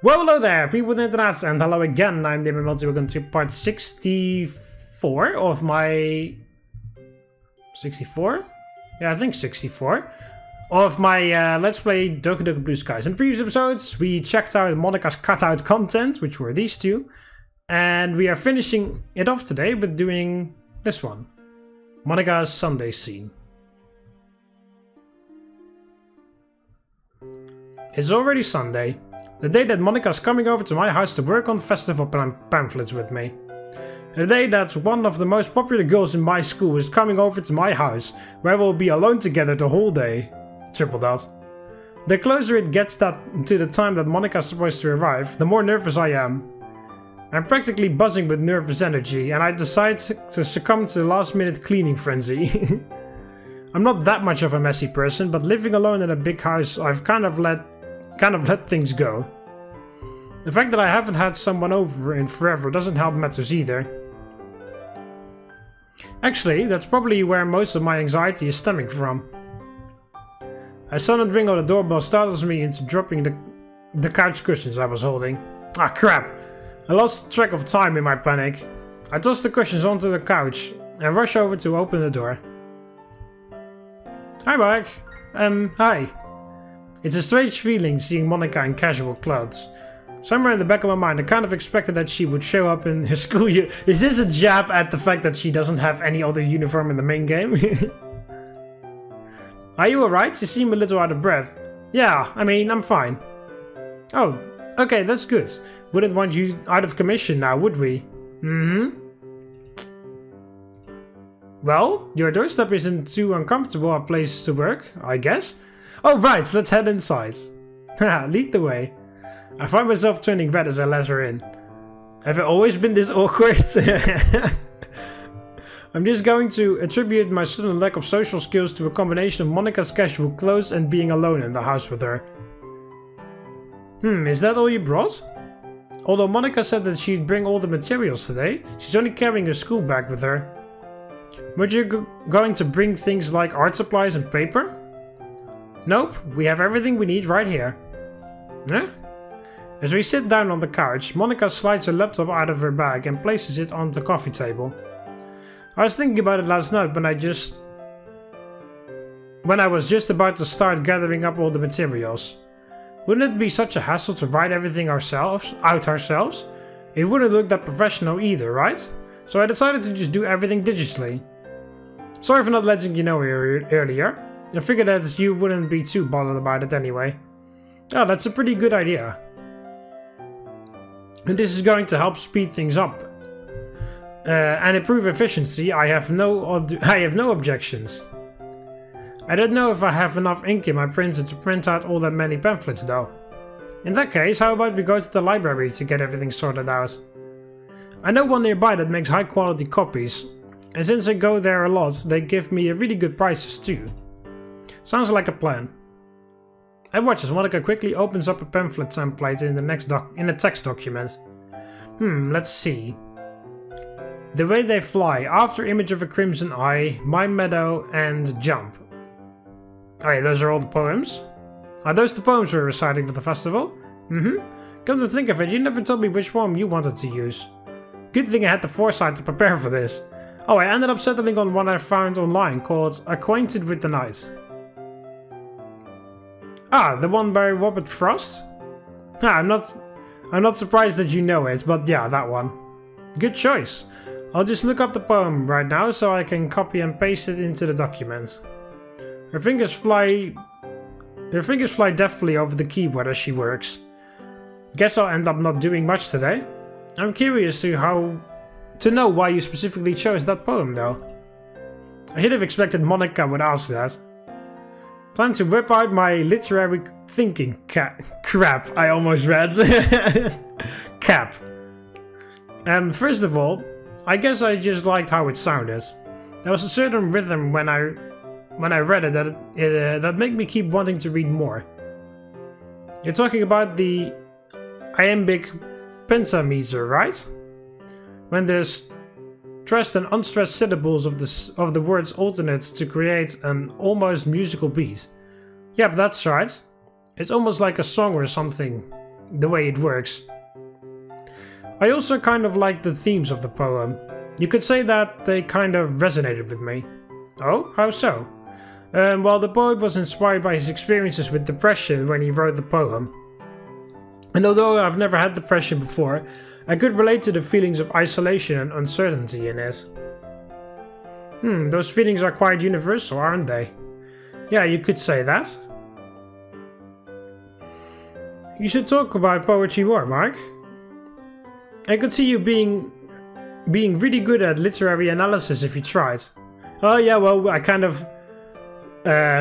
Well, hello there, people with the internet, and hello again. I'm TheMBmulti. We're going to part 64 of my... 64? Yeah, I think 64. Of my Let's Play Doki Doki Blue Skies. In previous episodes, we checked out Monika's cutout content, which were these two. And we are finishing it off today with doing this one. Monika's Sunday scene. It's already Sunday. The day that Monika's coming over to my house to work on festival pamphlets with me. The day that one of the most popular girls in my school is coming over to my house, where we'll be alone together the whole day. Triple dot. The closer it gets to the time that Monika's supposed to arrive, the more nervous I am. I'm practically buzzing with nervous energy, and I decide to succumb to the last minute cleaning frenzy. I'm not that much of a messy person, but living alone in a big house, I've kind of let things go. The fact that I haven't had someone over in forever doesn't help matters either. Actually, that's probably where most of my anxiety is stemming from. A sudden ring on the doorbell startles me into dropping the couch cushions I was holding. Ah, crap! I lost track of time in my panic. I toss the cushions onto the couch and rush over to open the door. Hi, Mark. Hi. It's a strange feeling seeing Monika in casual clothes. Somewhere in the back of my mind, I kind of expected that she would show up in her school year. Is this a jab at the fact that she doesn't have any other uniform in the main game? Are you alright? You seem a little out of breath. Yeah, I mean, I'm fine. Oh, okay, that's good. Wouldn't want you out of commission now, would we? Mm-hmm. Well, your doorstep isn't too uncomfortable a place to work, I guess. Oh right, let's head inside. Haha, lead the way. I find myself turning red as I let her in. Have I always been this awkward? I'm just going to attribute my sudden lack of social skills to a combination of Monika's casual clothes and being alone in the house with her. Is that all you brought? Although Monika said that she'd bring all the materials today, she's only carrying her school bag with her. Weren't you going to bring things like art supplies and paper? Nope, we have everything we need right here. Huh? As we sit down on the couch, Monika slides her laptop out of her bag and places it on the coffee table. I was thinking about it last night when I was just about to start gathering up all the materials. Wouldn't it be such a hassle to write everything ourselves? It wouldn't look that professional either, right? So I decided to just do everything digitally. Sorry for not letting you know earlier. I figured that you wouldn't be too bothered about it anyway. Oh, that's a pretty good idea. And this is going to help speed things up. And improve efficiency. I have no objections. I don't know if I have enough ink in my printer to print out all that many pamphlets though. In that case, how about we go to the library to get everything sorted out? I know one nearby that makes high quality copies. And since I go there a lot, they give me really good prices too. Sounds like a plan. I watch as Monika quickly opens up a pamphlet template in a text document. Let's see. The Way They Fly, After Image of a Crimson Eye, My Meadow, and Jump. Alright, those are all the poems. Are those the poems we're reciting for the festival? Come to think of it, you never told me which one you wanted to use. Good thing I had the foresight to prepare for this. Oh, I ended up settling on one I found online called Acquainted with the Night. Ah, the one by Robert Frost? Ah, I'm not surprised that you know it, but yeah, that one. Good choice. I'll just look up the poem right now so I can copy and paste it into the document. Her fingers fly deftly over the keyboard as she works. Guess I'll end up not doing much today. I'm curious to know why you specifically chose that poem though. I should have expected Monika would ask that. Time to whip out my literary thinking crap I almost read. Cap. First of all, I guess I just liked how it sounded. There was a certain rhythm when I read it that made me keep wanting to read more. You're talking about the iambic pentameter, right? When there's stressed and unstressed syllables of the words alternate to create an almost musical beat. Yep, that's right. It's almost like a song or something. the way it works. I also kind of like the themes of the poem. You could say that they kind of resonated with me. Oh, how so? Well, the poet was inspired by his experiences with depression when he wrote the poem. And although I've never had depression before, I could relate to the feelings of isolation and uncertainty in it. Those feelings are quite universal, aren't they? Yeah, you could say that. You should talk about poetry more, Mark. I could see you being really good at literary analysis if you tried. Oh yeah, well, I kind of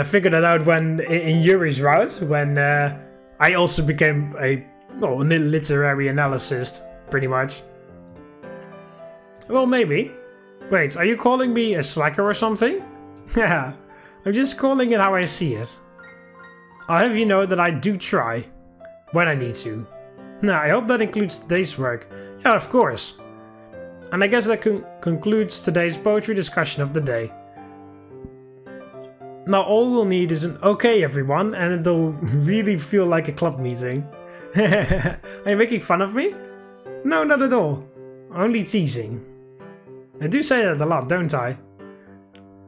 figured it out when in Yuri's route, when I also became a literary analyst, pretty much. Well, maybe. Wait, are you calling me a slacker or something? Yeah, I'm just calling it how I see it. I'll have you know that I do try, when I need to. Now, I hope that includes today's work. Yeah, of course. And I guess that concludes today's poetry discussion of the day. Now all we'll need is an okay everyone, and it'll really feel like a club meeting. Are you making fun of me? No, not at all. Only teasing. I do say that a lot, don't I?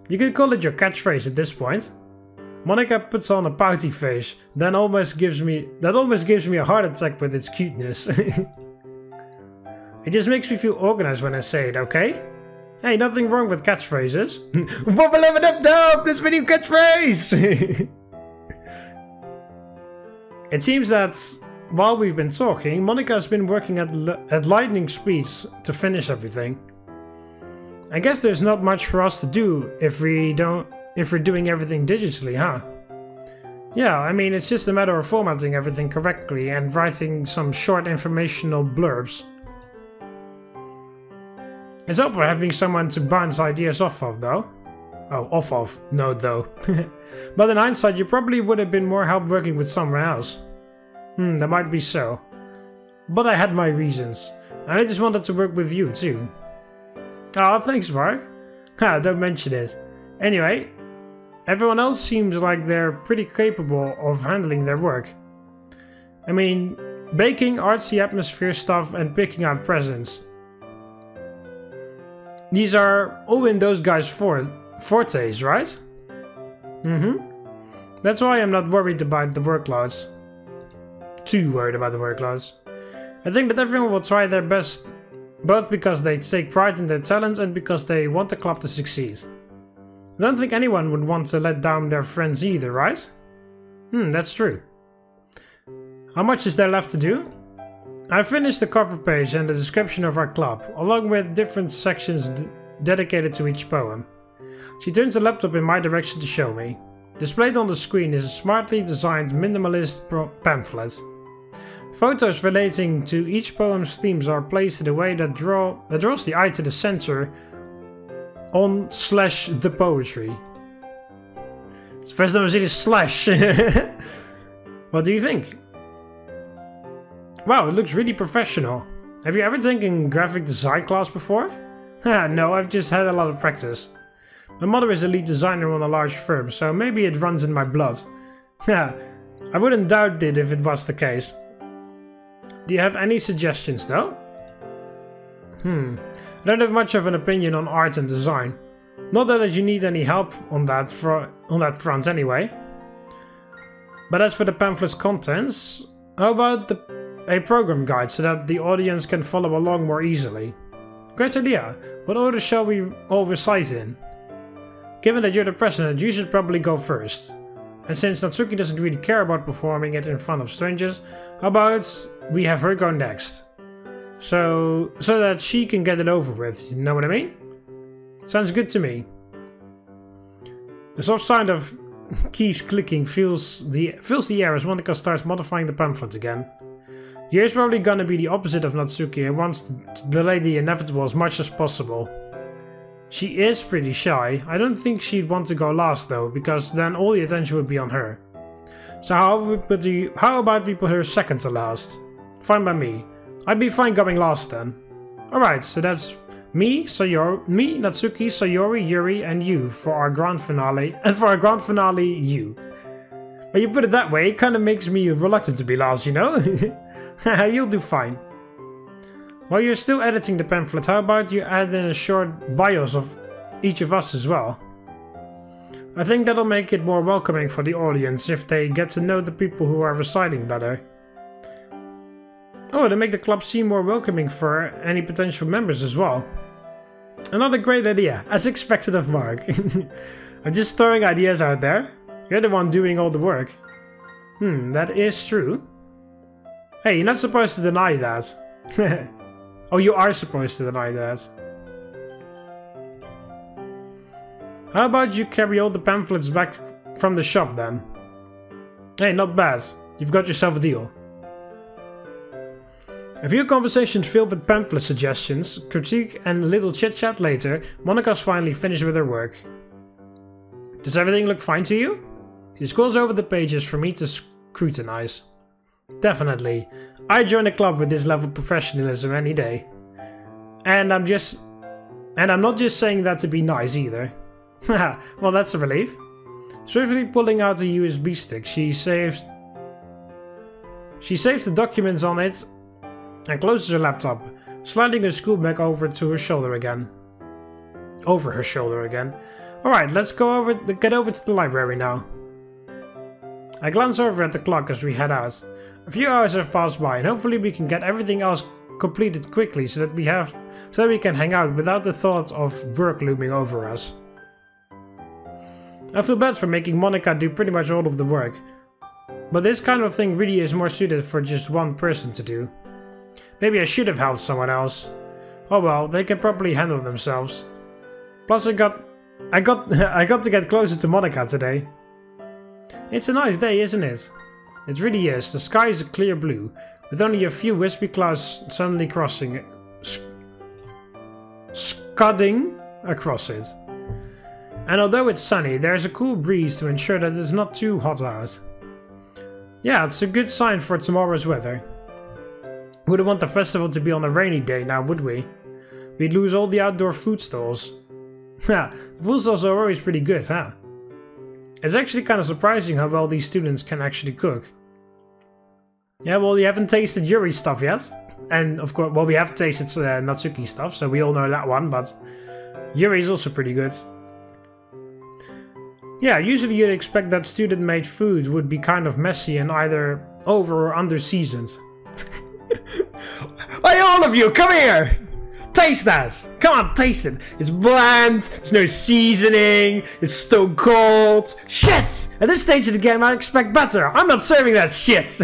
You could call it your catchphrase at this point. Monika puts on a pouty face, that almost gives me a heart attack with its cuteness. It just makes me feel organized when I say it, okay? Hey, nothing wrong with catchphrases. Wobble up, that's my new catchphrase! It seems that while we've been talking, Monika's been working at lightning speeds to finish everything. I guess there's not much for us to do if we're doing everything digitally, huh? Yeah, I mean, it's just a matter of formatting everything correctly and writing some short informational blurbs. It's helpful having someone to bounce ideas off of, though. Oh, off of. No, though. But in hindsight, you probably would have been more help working with someone else. That might be so. But I had my reasons. And I just wanted to work with you, too. Oh, thanks, Mark. Don't mention it. Anyway, everyone else seems like they're pretty capable of handling their work. I mean, baking, artsy atmosphere stuff, and picking out presents. These are all in those guys' fortes, right? That's why I'm not worried about the workloads. Too worried about the workloads. I think that everyone will try their best, both because they take pride in their talent and because they want the club to succeed. I don't think anyone would want to let down their friends either, right? That's true. How much is there left to do? I finished the cover page and the description of our club, along with different sections dedicated to each poem. She turns the laptop in my direction to show me. Displayed on the screen is a smartly designed minimalist pamphlet. Photos relating to each poem's themes are placed in a way that draws the eye to the center on / the poetry. It's the first time I've seen a slash. What do you think? Wow, it looks really professional. Have you ever taken graphic design class before? No, I've just had a lot of practice. My mother is a lead designer on a large firm, so maybe it runs in my blood. I wouldn't doubt it if it was the case. Do you have any suggestions though? I don't have much of an opinion on art and design. Not that you need any help on that front anyway. But as for the pamphlet's contents, how about a program guide so that the audience can follow along more easily? Great idea. What order shall we all recite in? Given that you're the president, you should probably go first. And since Natsuki doesn't really care about performing it in front of strangers, how about we have her go next? So that she can get it over with, you know what I mean? Sounds good to me. The soft sound of keys clicking fills the air as Monika starts modifying the pamphlet again. Yuri's probably gonna be the opposite of Natsuki and wants to delay the inevitable as much as possible. She is pretty shy. I don't think she'd want to go last though, because then all the attention would be on her. So how about we put her second to last? Fine by me. I'd be fine going last then. Alright, so that's me, Natsuki, Sayori, Yuri, and you for our grand finale, and for our grand finale, you. When you put it that way, it kinda makes me reluctant to be last, you know? You'll do fine. While you're still editing the pamphlet, how about you add in a short bios of each of us as well? I think that'll make it more welcoming for the audience if they get to know the people who are reciting better. Oh, it'll make the club seem more welcoming for any potential members as well. Another great idea, as expected of Mark. I'm just throwing ideas out there. You're the one doing all the work. That is true. Hey, you're not supposed to deny that. Oh, you are supposed to deny that. How about you carry all the pamphlets back from the shop then? Hey, not bad. You've got yourself a deal. A few conversations filled with pamphlet suggestions, critique and a little chit-chat later, Monika's finally finished with her work. Does everything look fine to you? She scrolls over the pages for me to scrutinize. Definitely. I join a club with this level of professionalism any day. And I'm not just saying that to be nice either. Haha, well that's a relief. Swiftly pulling out a USB stick, she saves the documents on it and closes her laptop, sliding her school bag over her shoulder again. Alright, let's get over to the library now. I glance over at the clock as we head out. A few hours have passed by and hopefully we can get everything else completed quickly so that we can hang out without the thought of work looming over us. I feel bad for making Monika do pretty much all of the work, but this kind of thing really is more suited for just one person to do. Maybe I should have helped someone else. Oh well, they can probably handle themselves. Plus I got to get closer to Monika today. It's a nice day, isn't it? It really is. The sky is a clear blue, with only a few wispy clouds suddenly scudding across it. And although it's sunny, there's a cool breeze to ensure that it's not too hot out. Yeah, it's a good sign for tomorrow's weather. Wouldn't want the festival to be on a rainy day now, would we? We'd lose all the outdoor food stalls. Ha, the food stalls are always pretty good, huh? It's actually kind of surprising how well these students can actually cook. Yeah, well, you haven't tasted Yuri stuff yet. And of course, well, we have tasted Natsuki stuff, so we all know that one, but Yuri is also pretty good. Yeah, usually you'd expect that student-made food would be kind of messy and either over or under seasoned. Hey, all of you, come here! Taste that! Come on, taste it! It's bland, there's no seasoning, it's stone cold. Shit! At this stage of the game, I expect better. I'm not serving that shit!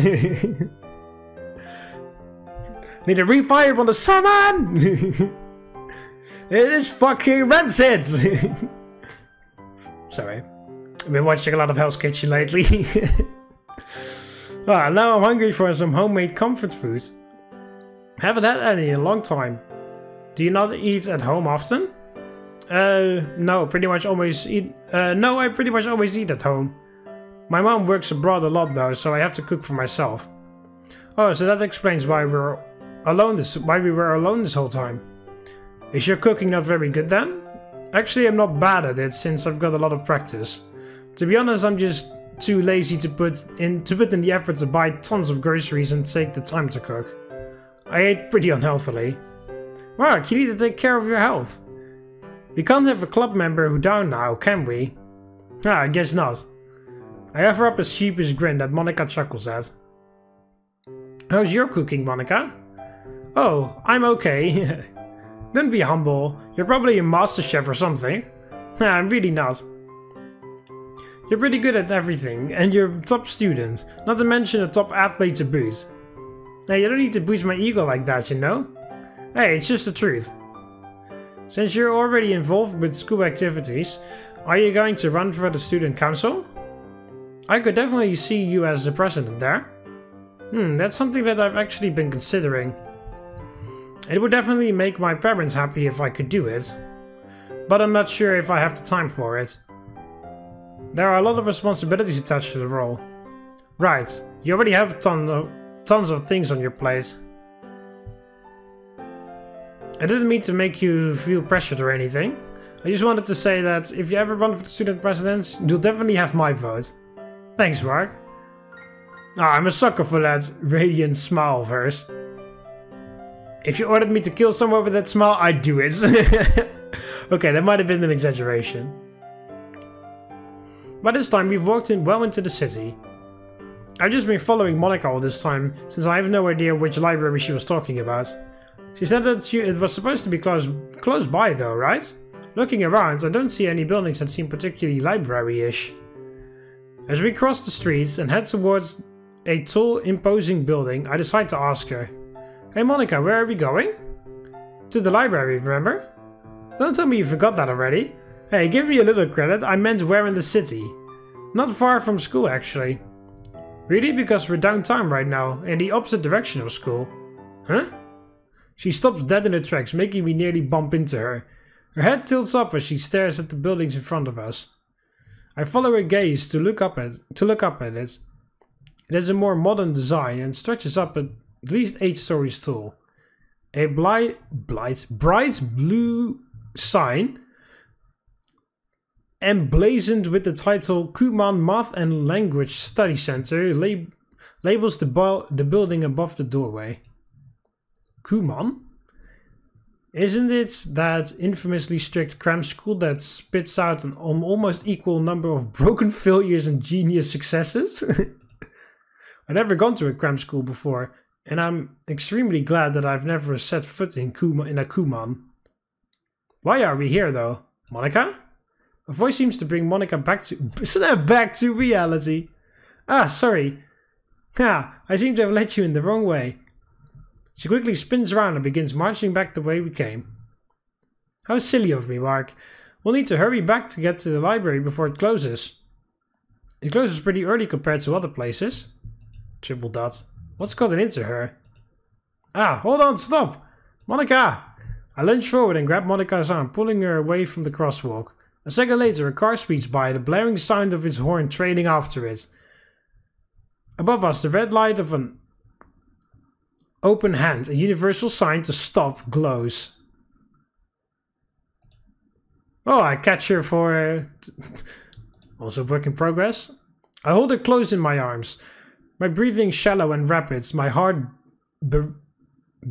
Need a refire on the salmon! It is fucking rancid! Sorry. I've been watching a lot of Hell's Kitchen lately. Now I'm hungry for some homemade comfort food. Haven't had any in a long time. Do you not eat at home often? No, pretty much always eat. No, I pretty much always eat at home. My mom works abroad a lot though, so I have to cook for myself. Oh, so that explains why we were alone this whole time. Is your cooking not very good then? Actually, I'm not bad at it since I've got a lot of practice. To be honest, I'm just too lazy to put in the effort to buy tons of groceries and take the time to cook. I ate pretty unhealthily. Mark, you need to take care of your health. We can't have a club member who's down now, can we? I guess not. I offer up a sheepish grin that Monika chuckles at. How's your cooking, Monika? Oh, I'm okay. Don't be humble. You're probably a master chef or something. I'm really not. You're pretty good at everything, and you're a top student, not to mention a top athlete to boot. Hey, you don't need to boost my ego like that, you know? Hey, it's just the truth. Since you're already involved with school activities, are you going to run for the student council? I could definitely see you as the president there. That's something that I've actually been considering. It would definitely make my parents happy if I could do it, but I'm not sure if I have the time for it. There are a lot of responsibilities attached to the role. Right, you already have tons of things on your plate. I didn't mean to make you feel pressured or anything. I just wanted to say that if you ever run for the student president, you'll definitely have my vote. Thanks, Mark. Ah, I'm a sucker for that radiant smile of hers. If you ordered me to kill someone with that smile, I'd do it. Okay, that might have been an exaggeration. By this time, we've walked well into the city. I've just been following Monika all this time, since I have no idea which library she was talking about. She said that it was supposed to be close by though, right? Looking around, I don't see any buildings that seem particularly library-ish. As we cross the streets and head towards a tall, imposing building, I decide to ask her. Hey Monika, where are we going? To the library, remember? Don't tell me you forgot that already. Hey, give me a little credit, I meant where in the city. Not far from school, actually. Really? Because we're downtown right now, in the opposite direction of school. Huh? She stops dead in her tracks, making me nearly bump into her. Her head tilts up as she stares at the buildings in front of us. I follow her gaze to look up at it. It has a more modern design and stretches up at least 8 stories tall. A bright blue sign emblazoned with the title Kuman Math and Language Study Center labels the building above the doorway. Kuman? Isn't it that infamously strict cram school that spits out an almost equal number of broken failures and genius successes? I've never gone to a cram school before, and I'm extremely glad that I've never set foot in a Kuman. Why are we here though? Monika? Her voice seems to bring Monika back to reality. Ah, sorry. Ha, I seem to have led you in the wrong way. She quickly spins around and begins marching back the way we came. How silly of me, Mark. We'll need to hurry back to get to the library before it closes. It closes pretty early compared to other places. Triple dot. What's gotten into her? Ah, hold on, stop! Monika! I lunge forward and grab Monika's arm, pulling her away from the crosswalk. A second later, a car speeds by, the blaring sound of its horn trailing after it. Above us, the red light of an open hand, a universal sign to stop, glows. Oh, I catch her for... also work in progress. I hold her close in my arms. My breathing shallow and rapid, my heart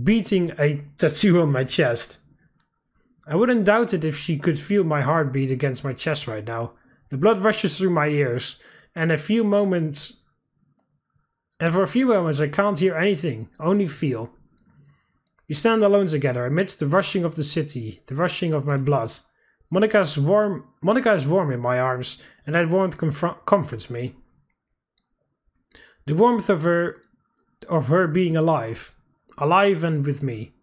beating a tattoo on my chest. I wouldn't doubt it if she could feel my heartbeat against my chest right now. The blood rushes through my ears, and for a few moments I can't hear anything, only feel. We stand alone together amidst the rushing of the city, the rushing of my blood. Monika is warm in my arms, and that warmth comforts me. The warmth of her being alive and with me.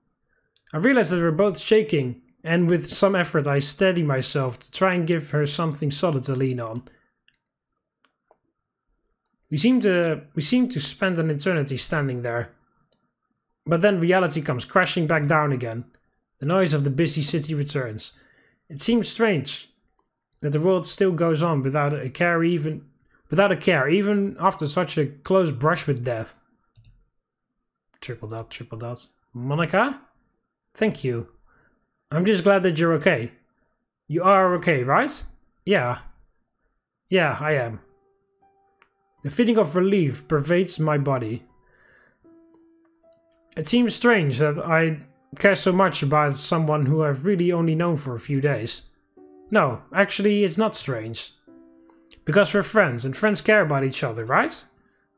I realize that we're both shaking, and with some effort I steady myself to try and give her something solid to lean on. We seem to spend an eternity standing there. But then reality comes crashing back down again. The noise of the busy city returns. It seems strange that the world still goes on without a care even after such a close brush with death. Triple dot, triple dot. Monika? Thank you. I'm just glad that you're okay. You are okay, right? Yeah. Yeah, I am. The feeling of relief pervades my body. It seems strange that I care so much about someone who I've really only known for a few days. No, actually it's not strange. Because we're friends, and friends care about each other, right?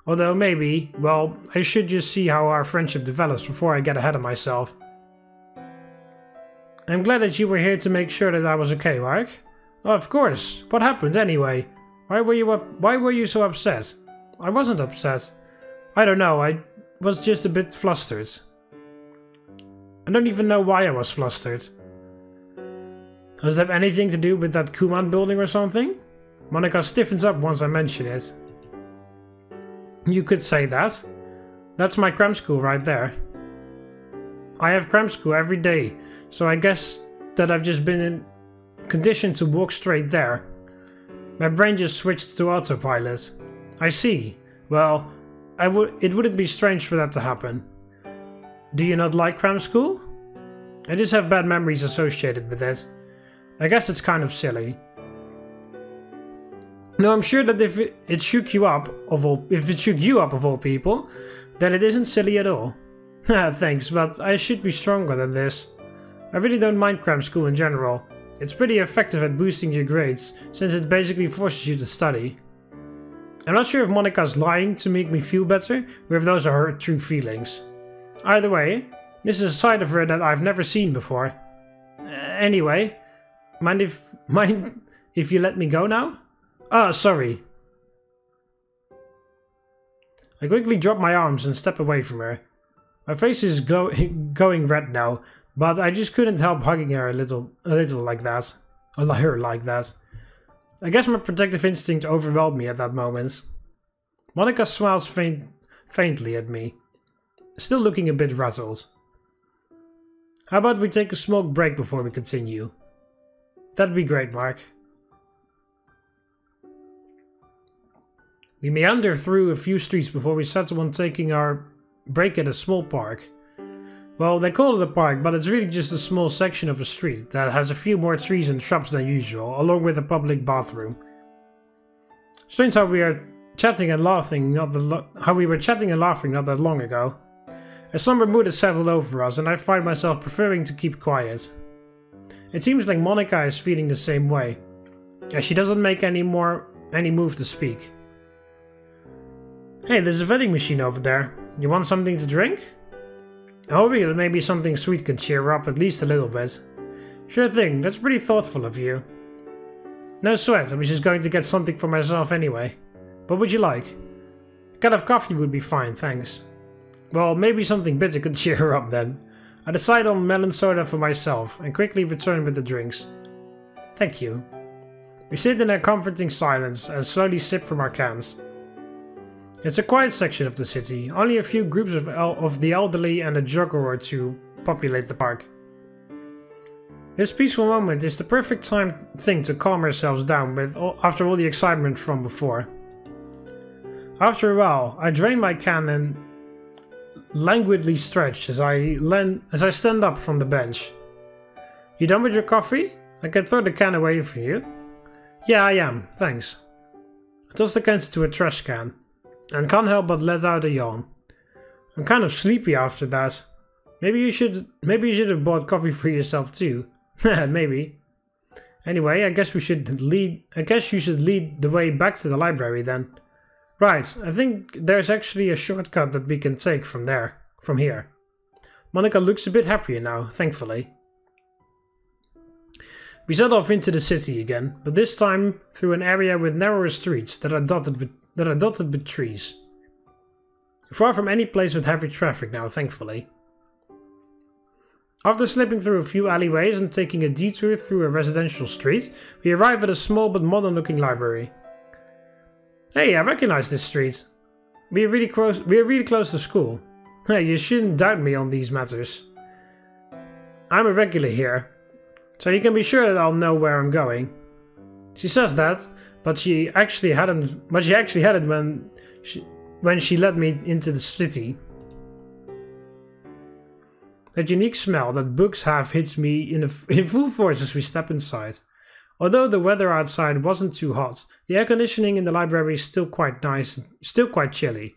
Although maybe, well, I should just see how our friendship develops before I get ahead of myself. I'm glad that you were here to make sure that I was okay, Mark. Oh, of course. What happened anyway? Why were you so upset? I wasn't upset. I don't know, I was just a bit flustered. I don't even know why I was flustered. Does it have anything to do with that Kuman building or something? Monika stiffens up once I mention it. You could say that. That's my cram school right there. I have cram school every day, so I guess that I've just been conditioned to walk straight there. My brain just switched to autopilot. I see. Well, it wouldn't be strange for that to happen. Do you not like cram school? I just have bad memories associated with it. I guess it's kind of silly. No, I'm sure that if it shook you up of all people, then it isn't silly at all. Thanks, but I should be stronger than this. I really don't mind cram school in general. It's pretty effective at boosting your grades, since it basically forces you to study. I'm not sure if Monika's lying to make me feel better, or if those are her true feelings. Either way, this is a side of her that I've never seen before. Anyway, mind if you let me go now? Ah, sorry. I quickly drop my arms and step away from her. My face is going red now, but I just couldn't help hugging her a little like that. Her like that. I guess my protective instinct overwhelmed me at that moment. Monika smiles faintly at me, still looking a bit rattled. How about we take a smoke break before we continue? That'd be great, Mark. We meander through a few streets before we settle on taking our break at a small park. Well, they call it a park, but it's really just a small section of a street that has a few more trees and shrubs than usual, along with a public bathroom. Strange how we were chatting and laughing not that long ago. A somber mood has settled over us, and I find myself preferring to keep quiet. It seems like Monika is feeling the same way, as she doesn't make any move to speak. Hey, there's a vending machine over there. You want something to drink? Hoping that maybe something sweet can cheer her up at least a little bit. Sure thing, that's pretty thoughtful of you. No sweat, I was just going to get something for myself anyway. What would you like? A cup of coffee would be fine, thanks. Well, maybe something bitter could cheer her up then. I decide on melon soda for myself and quickly return with the drinks. Thank you. We sit in a comforting silence and slowly sip from our cans. It's a quiet section of the city, only a few groups of the elderly and a jogger or two populate the park. This peaceful moment is the perfect thing to calm ourselves down with after all the excitement from before. After a while, I drain my can and languidly stretch as I stand up from the bench. You done with your coffee? I can throw the can away for you. Yeah, I am, thanks. I toss the cans into a trash can, and can't help but let out a yawn. I'm kind of sleepy after that. Maybe you should have bought coffee for yourself too. Maybe. Anyway, I guess you should lead the way back to the library then. Right, I think there's actually a shortcut that we can take from here. Monika looks a bit happier now, thankfully. We set off into the city again, but this time through an area with narrower streets that are dotted with trees. Far from any place with heavy traffic now, thankfully. After slipping through a few alleyways and taking a detour through a residential street, we arrive at a small but modern looking library. Hey, I recognize this street. We are really close to school. Hey, you shouldn't doubt me on these matters. I'm a regular here, so you can be sure that I'll know where I'm going. She says that, but she actually hadn't when she led me into the city. That unique smell that books have hits me in full force as we step inside. Although the weather outside wasn't too hot, the air conditioning in the library is still quite nice, still quite chilly.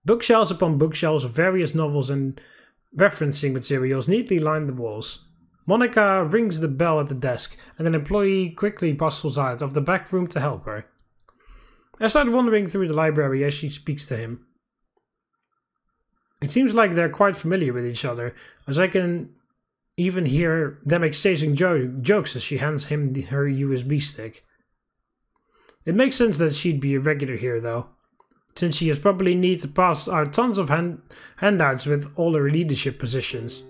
Bookshelves upon bookshelves of various novels and referencing materials neatly line the walls. Monika rings the bell at the desk, and an employee quickly bustles out of the back room to help her. I start wandering through the library as she speaks to him. It seems like they're quite familiar with each other, as I can even hear them exchanging jokes as she hands him her USB stick. It makes sense that she'd be a regular here though, since she has probably need to pass out tons of handouts with all her leadership positions.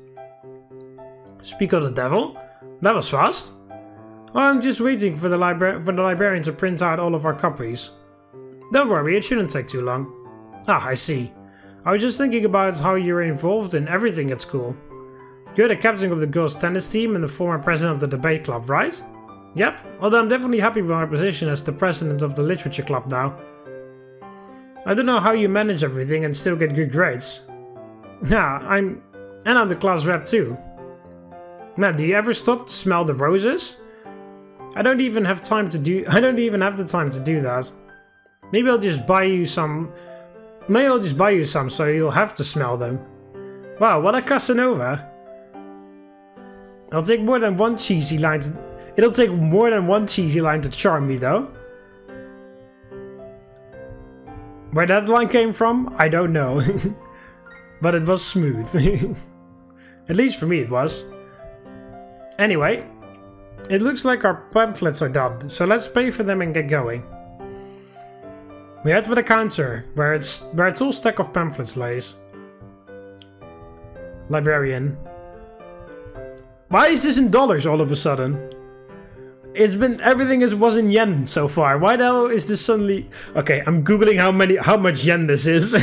Speak of the devil? That was fast. Oh, I'm just waiting for the librarian to print out all of our copies. Don't worry, it shouldn't take too long. Ah, I see. I was just thinking about how you're involved in everything at school. You're the captain of the girls' tennis team and the former president of the debate club, right? Yep, although I'm definitely happy with my position as the president of the literature club now. I don't know how you manage everything and still get good grades. Yeah, I'm the class rep too. Man, do you ever stop to smell the roses? I don't even have time to do. I don't even have the time to do that. Maybe I'll just buy you some. Maybe I'll just buy you some, so you'll have to smell them. Wow, what a Casanova! It'll take more than one cheesy line to. It'll take more than one cheesy line to charm me, though. Where that line came from, I don't know. But it was smooth. At least for me it was. Anyway, it looks like our pamphlets are done, so let's pay for them and get going. We head for the counter, where its whole stack of pamphlets lays. Librarian. Why is this in dollars all of a sudden? Everything was in yen so far. Why the hell is this suddenly... Okay, I'm googling how much yen this is.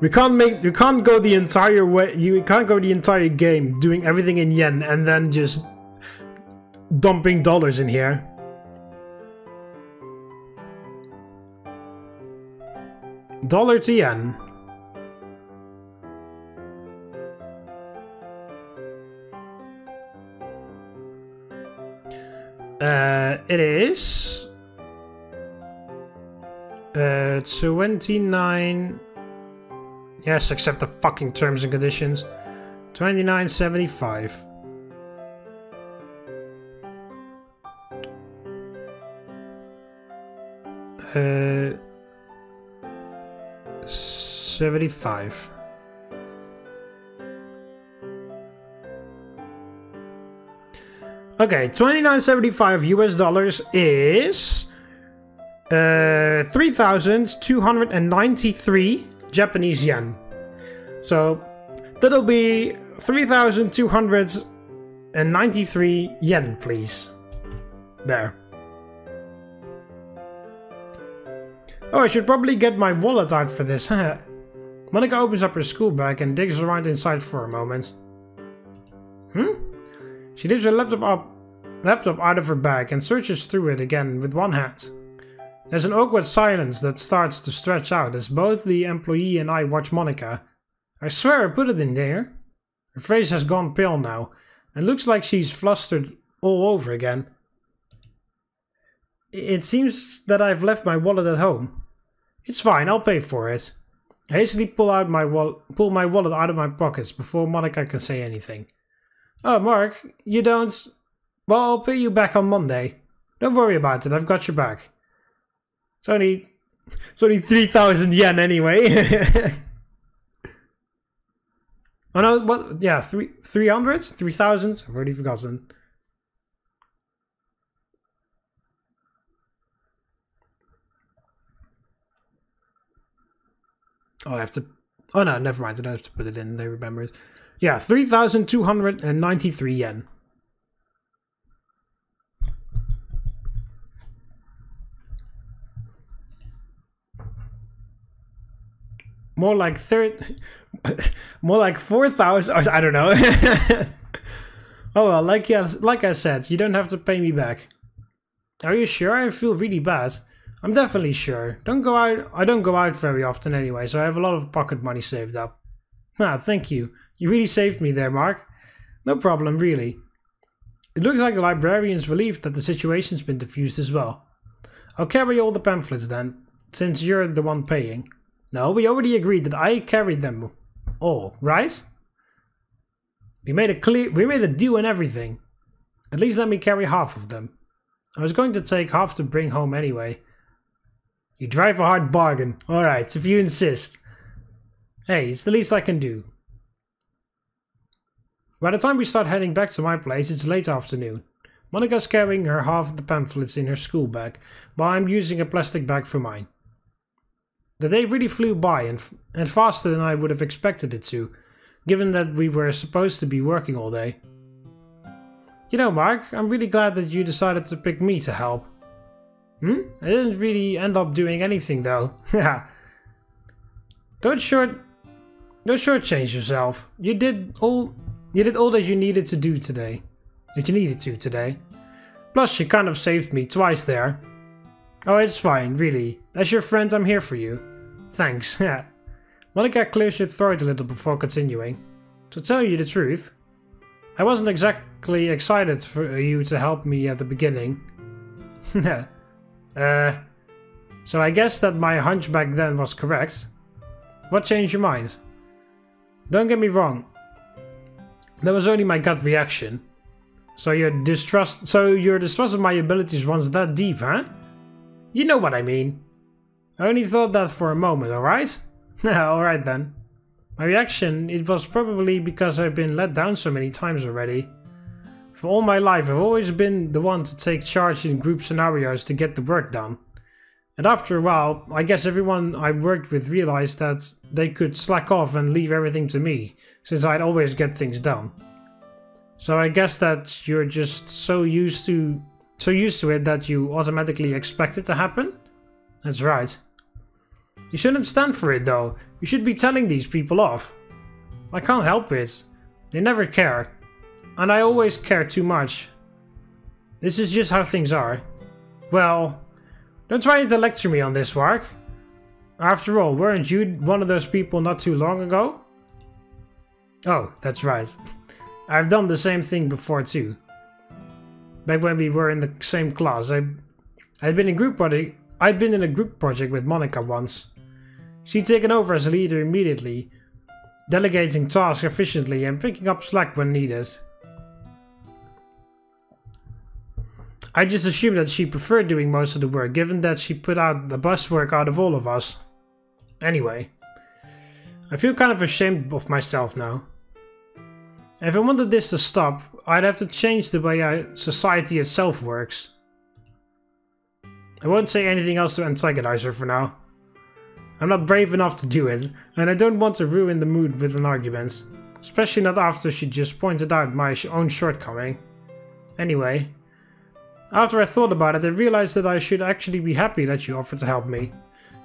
You can't go the entire way. You can't go the entire game doing everything in yen and then just dumping dollars in here. Dollar to yen. It is 29. Yes, accept the fucking terms and conditions. 29.75. Uh, 75. Okay, 29.75 US dollars is 3,293 Japanese yen. So that'll be 3,293 yen, please. There. Oh, I should probably get my wallet out for this. Monika opens up her school bag and digs around inside for a moment. She lifts her laptop out of her bag and searches through it again with one hand. There's an awkward silence that starts to stretch out as both the employee and I watch Monika. I swear I put it in there. Her face has gone pale now, and looks like she's flustered all over again. It seems that I've left my wallet at home. It's fine, I'll pay for it. I hastily pull my wallet out of my pockets before Monika can say anything. Oh, Mark, you don't... Well, I'll pay you back on Monday. Don't worry about it, I've got your back. It's only 3,000 yen anyway. Oh no, what? Yeah, 300? 3,000? I've already forgotten. Oh, I have to... Oh no, never mind, I don't have to put it in, they remember it. Yeah, 3,293 yen. More like more like 4,000. I don't know. Oh well, like I said, you don't have to pay me back. Are you sure? I feel really bad. I'm definitely sure. I don't go out very often anyway, so I have a lot of pocket money saved up. Ah, thank you. You really saved me there, Mark. No problem, really. It looks like the librarian's relieved that the situation's been diffused as well. I'll carry all the pamphlets then, since you're the one paying. No, we already agreed that I carried them all, right? We made a deal and everything. At least let me carry half of them. I was going to take half to bring home anyway. You drive a hard bargain. Alright, if you insist. Hey, it's the least I can do. By the time we start heading back to my place, it's late afternoon. Monika's carrying her half of the pamphlets in her school bag, while I'm using a plastic bag for mine. The day really flew by and faster than I would have expected it to, given that we were supposed to be working all day. You know, Mark, I'm really glad that you decided to pick me to help. I didn't really end up doing anything though. Don't shortchange yourself. You did all that you needed to do today. Today. Plus, you kind of saved me twice there. Oh, it's fine, really. As your friend, I'm here for you. Thanks. Monika clears her throat a little before continuing. To tell you the truth, I wasn't exactly excited for you to help me at the beginning. So I guess that my hunch back then was correct. What changed your mind? Don't get me wrong. That was only my gut reaction. So your distrust of my abilities runs that deep, huh? You know what I mean. I only thought that for a moment, alright? Alright then. My reaction, it was probably because I've been let down so many times already. For all my life, I've always been the one to take charge in group scenarios to get the work done. And after a while, I guess everyone I worked with realized that they could slack off and leave everything to me, since I'd always get things done. So I guess that you're just so used to it that you automatically expect it to happen? That's right. You shouldn't stand for it though. You should be telling these people off. I can't help it. They never care. And I always care too much. This is just how things are. Well, don't try to lecture me on this, Wark. After all, weren't you one of those people not too long ago? Oh, that's right. I've done the same thing before too. Back when we were in the same class, I'd been in a group project with Monika once. She'd taken over as a leader immediately, delegating tasks efficiently and picking up slack when needed. I just assumed that she preferred doing most of the work, given that she put out the best work out of all of us. Anyway, I feel kind of ashamed of myself now. If I wanted this to stop, I'd have to change the way society itself works. I won't say anything else to antagonize her for now. I'm not brave enough to do it, and I don't want to ruin the mood with an argument. Especially not after she just pointed out my own shortcoming. Anyway, after I thought about it, I realized that I should actually be happy that you offered to help me.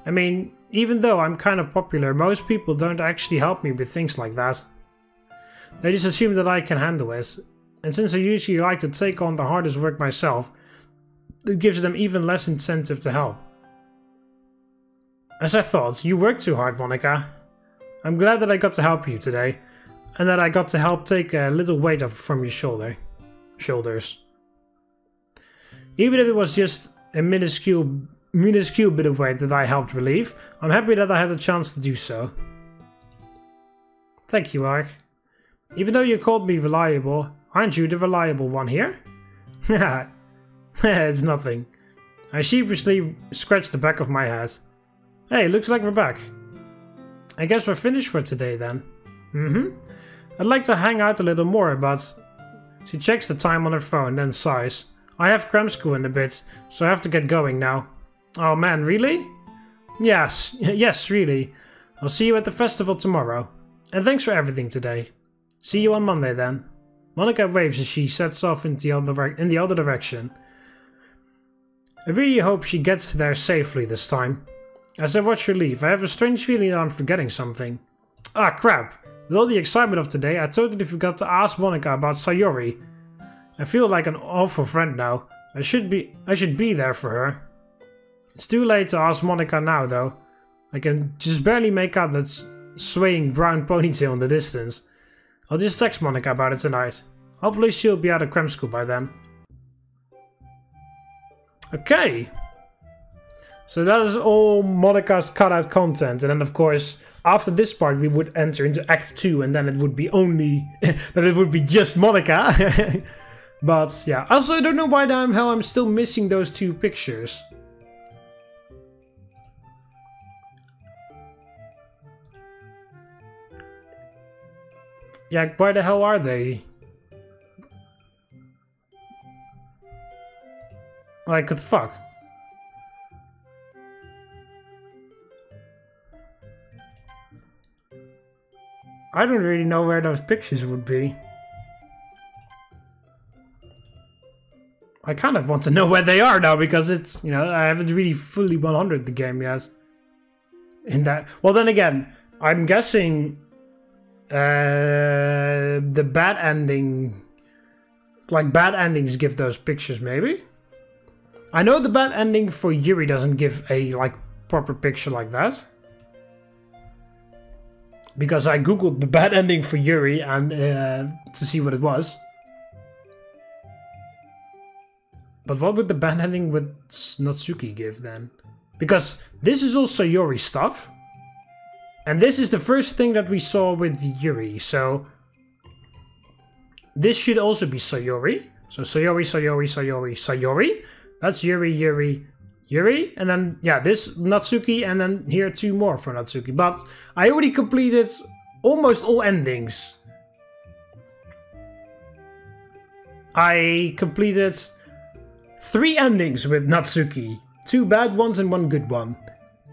I mean, even though I'm kind of popular, most people don't actually help me with things like that. They just assume that I can handle it, and since I usually like to take on the hardest work myself, it gives them even less incentive to help. As I thought, you worked too hard, Monika. I'm glad that I got to help you today, and that I got to help take a little weight off from your shoulders. Even if it was just a minuscule bit of weight that I helped relieve, I'm happy that I had the chance to do so. Thank you, Ark. Even though you called me reliable, aren't you the reliable one here? Haha, it's nothing. I sheepishly scratched the back of my head. Hey, looks like we're back. I guess we're finished for today then. I'd like to hang out a little more, but... She checks the time on her phone, then sighs. I have cram school in a bit, so I have to get going now. Oh man, really? Yes, really. I'll see you at the festival tomorrow. And thanks for everything today. See you on Monday then. Monika waves as she sets off in the other direction. I really hope she gets there safely this time. As I watch her leave, I have a strange feeling that I'm forgetting something. Ah crap! With all the excitement of today, I totally forgot to ask Monika about Sayori. I feel like an awful friend now. I should be there for her. It's too late to ask Monika now though. I can just barely make out that swaying brown ponytail in the distance. I'll just text Monika about it tonight. Hopefully she'll be out of cram school by then. Okay. So that is all Monika's cutout content, and then of course after this part we would enter into Act 2 and then it would be only then it would be just Monika. But yeah, also I don't know why the hell I'm still missing those two pictures. Yeah, why the hell are they? Like, what the fuck? I don't really know where those pictures would be. I kind of want to know where they are now because it's, you know, I haven't really fully 100'd the game yet. In that, well then again, I'm guessing the bad ending, like bad endings give those pictures maybe? I know the bad ending for Yuri doesn't give a like proper picture like that. Because I googled the bad ending for Yuri and to see what it was. But what would the bad ending with Natsuki give then? Because this is also Yuri stuff. And this is the first thing that we saw with Yuri, so... This should also be Sayori. So Sayori, Sayori, Sayori, Sayori. That's Yuri, Yuri, Yuri. And then, yeah, this Natsuki, and then here 2 more for Natsuki. But I already completed almost all endings. I completed 3 endings with Natsuki. 2 bad ones and 1 good one.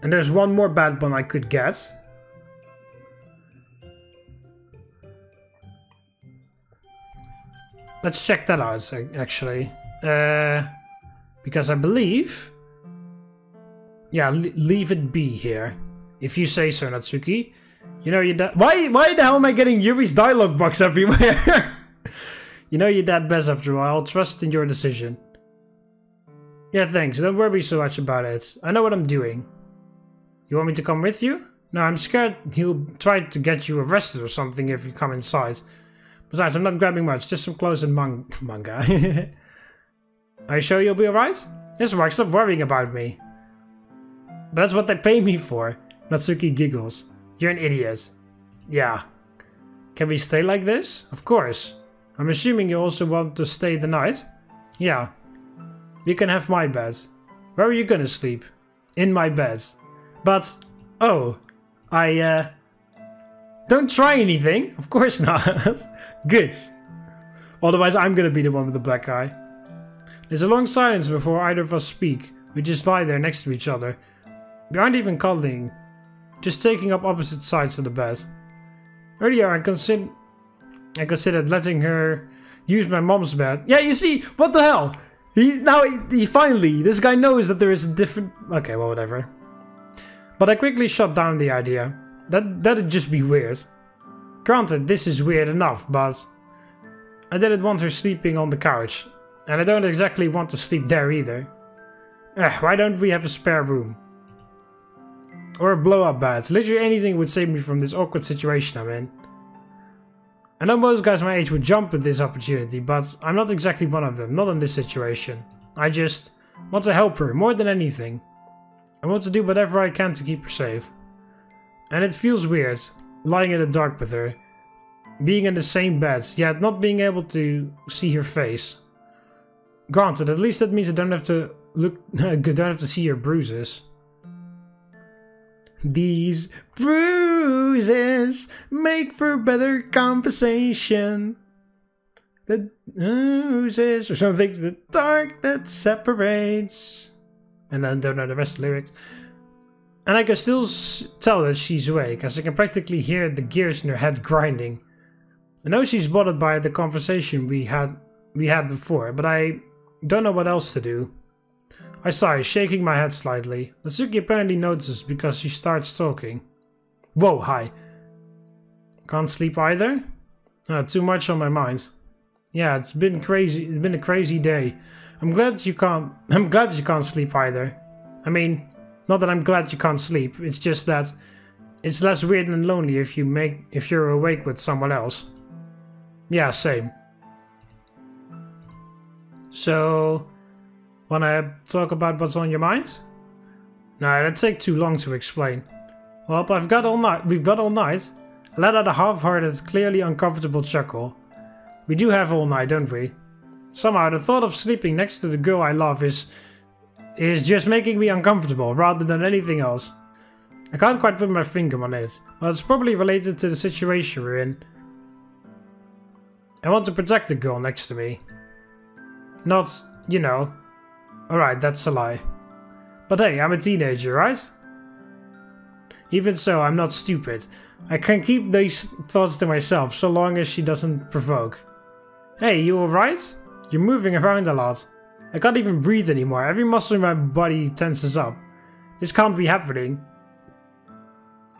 And there's 1 more bad one I could get. Let's check that out, actually. Because I believe... Yeah, leave it be here. If you say so, Natsuki. You know your dad... Why the hell am I getting Yuri's dialogue box everywhere? You know your dad best after a while. I'll trust in your decision. Yeah, thanks. Don't worry so much about it. I know what I'm doing. You want me to come with you? No, I'm scared he'll try to get you arrested or something if you come inside. Besides, I'm not grabbing much. Just some clothes and manga. Are you sure you'll be alright? Yes, Mark. Stop worrying about me. But that's what they pay me for. Natsuki giggles. You're an idiot. Yeah. Can we stay like this? Of course. I'm assuming you also want to stay the night? Yeah. You can have my bed. Where are you gonna sleep? In my bed. But, oh, don't try anything. Of course not. Good. Otherwise I'm gonna be the one with the black eye. There's a long silence before either of us speak. We just lie there next to each other. We aren't even cuddling. Just taking up opposite sides of the bed. Earlier I considered letting her use my mom's bed. Yeah, you see, what the hell? He finally, this guy knows that there is a different... Okay, well, whatever. But I quickly shut down the idea. That'd just be weird. Granted, this is weird enough, but... I didn't want her sleeping on the couch. And I don't exactly want to sleep there either. Why don't we have a spare room? Or a blow-up bed. Literally anything would save me from this awkward situation I'm in. I know most guys my age would jump at this opportunity, but I'm not exactly one of them, not in this situation. I just want to help her, more than anything. I want to do whatever I can to keep her safe. And it feels weird, lying in the dark with her. Being in the same bed, yet not being able to see her face. Granted, at least that means I don't have to see her bruises. These bruises make for better conversation. The bruises or something, the dark that separates. And I don't know the rest of the lyrics. And I can still tell that she's awake, as I can practically hear the gears in her head grinding. I know she's bothered by the conversation we had before, but I don't know what else to do. I sigh, shaking my head slightly. Natsuki apparently notices because she starts talking. Whoa, hi. Can't sleep either? Too much on my mind. Yeah, it's been crazy. It's been a crazy day. I'm glad you can't sleep either. I mean, not that I'm glad you can't sleep. It's just that it's less weird and lonely if you're awake with someone else. Yeah, same. So, wanna talk about what's on your mind? No, that'd take too long to explain. Well, we've got all night. I let out a half-hearted, clearly uncomfortable chuckle. We do have all night, don't we? Somehow, the thought of sleeping next to the girl I love is just making me uncomfortable, rather than anything else. I can't quite put my finger on it, but it's probably related to the situation we're in. I want to protect the girl next to me. Not, you know... Alright, that's a lie. But hey, I'm a teenager, right? Even so, I'm not stupid. I can keep these thoughts to myself so long as she doesn't provoke. Hey, you alright? You're moving around a lot. I can't even breathe anymore. Every muscle in my body tenses up. This can't be happening.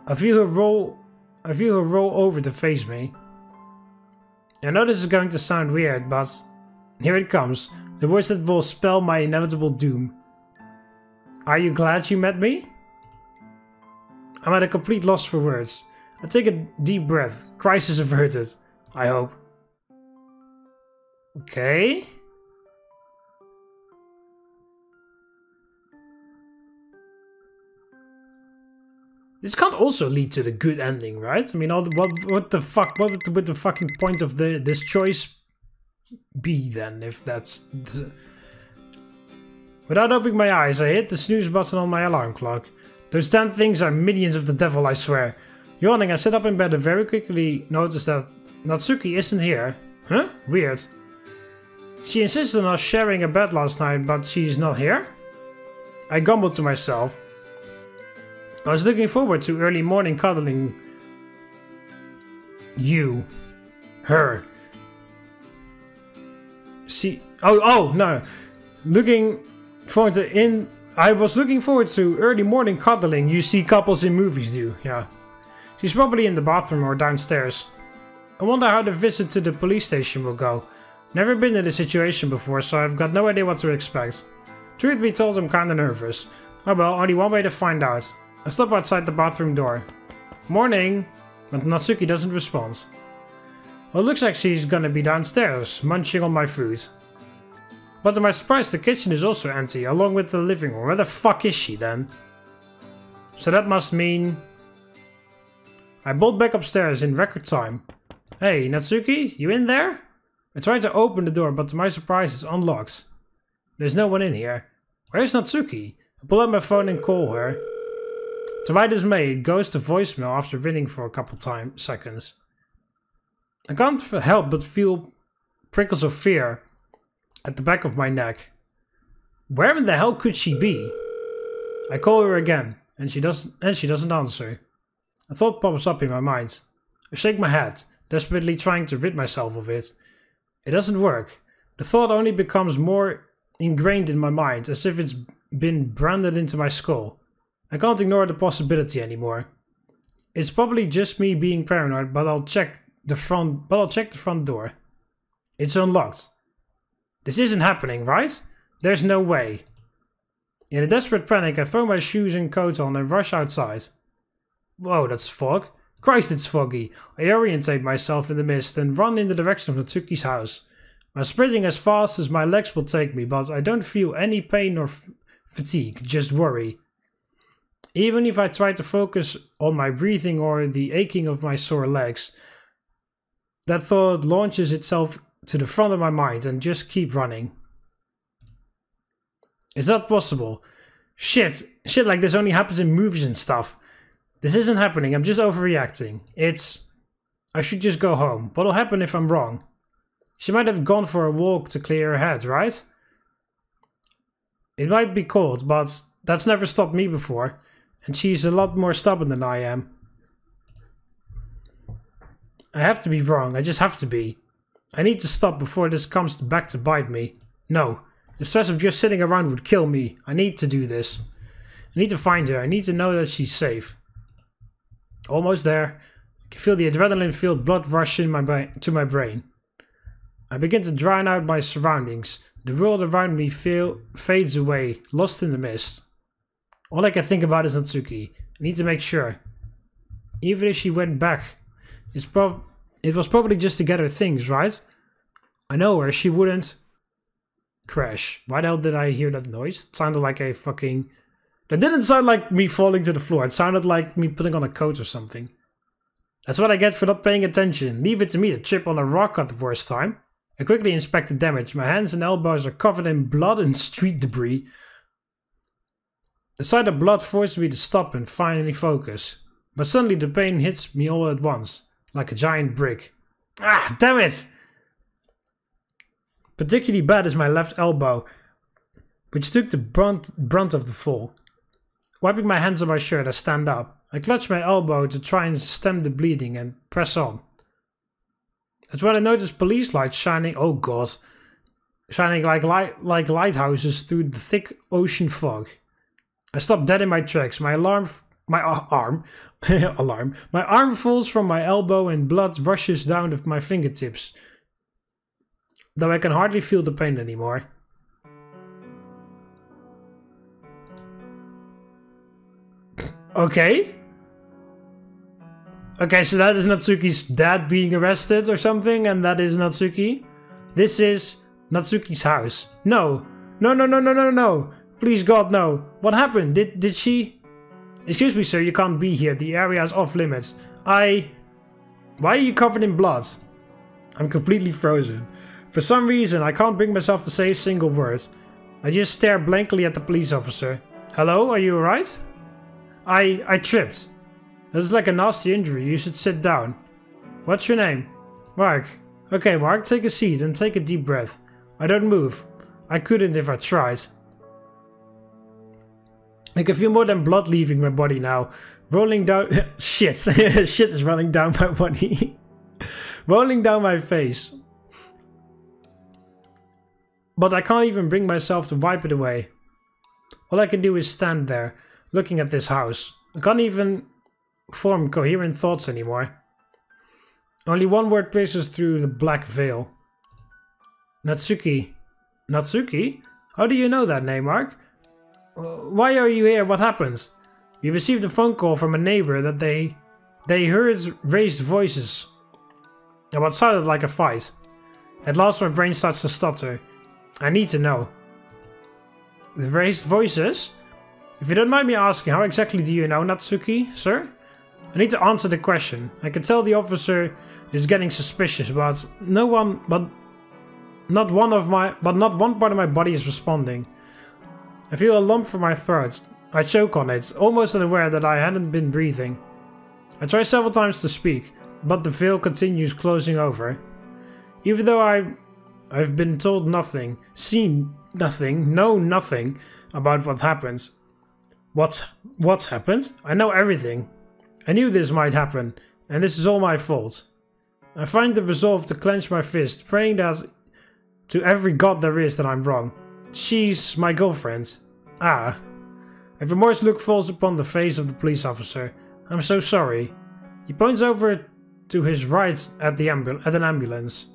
I feel her roll over to face me. I know this is going to sound weird, but here it comes. The voice that will spell my inevitable doom. Are you glad you met me? I'm at a complete loss for words. I take a deep breath. Crisis averted. I hope. Okay. This can't also lead to the good ending, right? I mean, what the fuck? What would the fucking point of this choice be then? If that's... Without opening my eyes, I hit the snooze button on my alarm clock. Those damn things are minions of the devil, I swear. Yawning, I sit up in bed and very quickly noticed that Natsuki isn't here. Huh? Weird. She insisted on us sharing a bed last night, but she's not here? I grumbled to myself. I was looking forward to early morning cuddling her. No. I was looking forward to early morning cuddling you see couples in movies do, yeah. She's probably in the bathroom or downstairs. I wonder how the visit to the police station will go. Never been in this situation before, so I've got no idea what to expect. Truth be told, I'm kinda nervous. Oh well, only one way to find out. I stop outside the bathroom door. Morning! But Natsuki doesn't respond. Well, it looks like she's gonna be downstairs, munching on my food. But to my surprise, the kitchen is also empty, along with the living room. Where the fuck is she then? So that must mean... I bolt back upstairs in record time. Hey, Natsuki, you in there? I try to open the door, but to my surprise, it's unlocked. There's no one in here. Where's Natsuki? I pull out my phone and call her. To my dismay, it goes to voicemail after ringing for a couple seconds. I can't help but feel prickles of fear at the back of my neck. Where in the hell could she be? I call her again, and she doesn't answer. A thought pops up in my mind. I shake my head, desperately trying to rid myself of it. It doesn't work. The thought only becomes more ingrained in my mind, as if it's been branded into my skull. I can't ignore the possibility anymore. It's probably just me being paranoid, but I'll check the front door. It's unlocked. This isn't happening, right? There's no way. In a desperate panic, I throw my shoes and coat on and rush outside. Whoa, that's fog. Christ, it's foggy. I orientate myself in the mist and run in the direction of Natsuki's house. I'm sprinting as fast as my legs will take me, but I don't feel any pain or fatigue, just worry. Even if I try to focus on my breathing or the aching of my sore legs, that thought launches itself to the front of my mind and just keep running. Is that possible? Shit like this only happens in movies and stuff. This isn't happening, I'm just overreacting. I should just go home. What'll happen if I'm wrong? She might have gone for a walk to clear her head, right? It might be cold, but that's never stopped me before. And she's a lot more stubborn than I am. I have to be wrong, I just have to be. I need to stop before this comes back to bite me. No, the stress of just sitting around would kill me. I need to do this. I need to find her, I need to know that she's safe. Almost there. I can feel the adrenaline-filled blood rush to my brain. I begin to drown out my surroundings. The world around me fades away, lost in the mist. All I can think about is Natsuki. I need to make sure. Even if she went back, it was probably just to get her things, right? I know her, she wouldn't crash. Why the hell did I hear that noise? It sounded like a fucking... That didn't sound like me falling to the floor. It sounded like me putting on a coat or something. That's what I get for not paying attention. Leave it to me to trip on a rock at the worst time. I quickly inspect the damage. My hands and elbows are covered in blood and street debris. The sight of blood forces me to stop and finally focus. But suddenly the pain hits me all at once, like a giant brick. Ah, damn it! Particularly bad is my left elbow, which took the brunt of the fall. Wiping my hands on my shirt, I stand up. I clutch my elbow to try and stem the bleeding and press on. That's when I notice police lights shining, oh god, shining like lighthouses through the thick ocean fog. I stop dead in my tracks. My arm falls from my elbow and blood rushes down to my fingertips, though I can hardly feel the pain anymore. Okay. Okay, so that is Natsuki's dad being arrested or something, and that is Natsuki. This is Natsuki's house. No. No, no, no, no, no, no. Please, God, no. What happened? Did she... Excuse me, sir, you can't be here. The area is off limits. Why are you covered in blood? I'm completely frozen. For some reason, I can't bring myself to say a single word. I just stare blankly at the police officer. Hello, are you alright? I tripped. That was like a nasty injury. You should sit down. What's your name? Mark. Okay, Mark, take a seat and take a deep breath. I don't move. I couldn't if I tried. I can feel more than blood leaving my body now. Rolling down... Shit. Shit is running down my body. Rolling down my face. But I can't even bring myself to wipe it away. All I can do is stand there, looking at this house. I can't even form coherent thoughts anymore. Only one word pierces through the black veil. Natsuki. Natsuki? How do you know that name, Mark? Why are you here? What happened? We received a phone call from a neighbor that they heard raised voices. And what sounded like a fight. At last my brain starts to stutter. I need to know. The raised voices? If you don't mind me asking, how exactly do you know, Natsuki, sir? I need to answer the question. I can tell the officer is getting suspicious, but not one part of my body is responding. I feel a lump from my throat. I choke on it, almost unaware that I hadn't been breathing. I try several times to speak, but the veil continues closing over. Even though I've been told nothing, seen nothing, known nothing about what happens. What's happened? I know everything. I knew this might happen, and this is all my fault. I find the resolve to clench my fist, praying that to every god there is that I'm wrong. She's my girlfriend. Ah. A remorse look falls upon the face of the police officer. I'm so sorry. He points over to his right at an ambulance.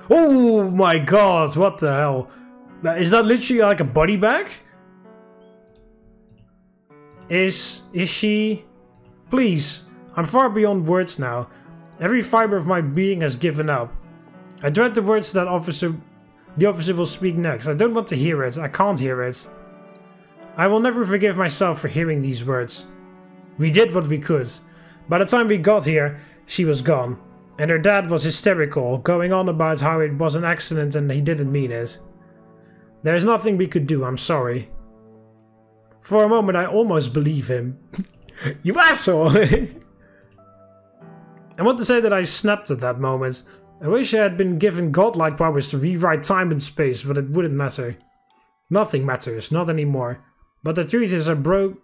Oh my god, what the hell? Is that literally like a body bag? Is she... Please, I'm far beyond words now. Every fiber of my being has given up. I dread the words that the officer will speak next. I don't want to hear it. I can't hear it. I will never forgive myself for hearing these words. We did what we could. By the time we got here, she was gone. And her dad was hysterical, going on about how it was an accident and he didn't mean it. There's nothing we could do, I'm sorry. For a moment I almost believe him. You asshole! I want to say that I snapped at that moment. I wish I had been given godlike powers to rewrite time and space, but it wouldn't matter. Nothing matters, not anymore. But the truth is I broke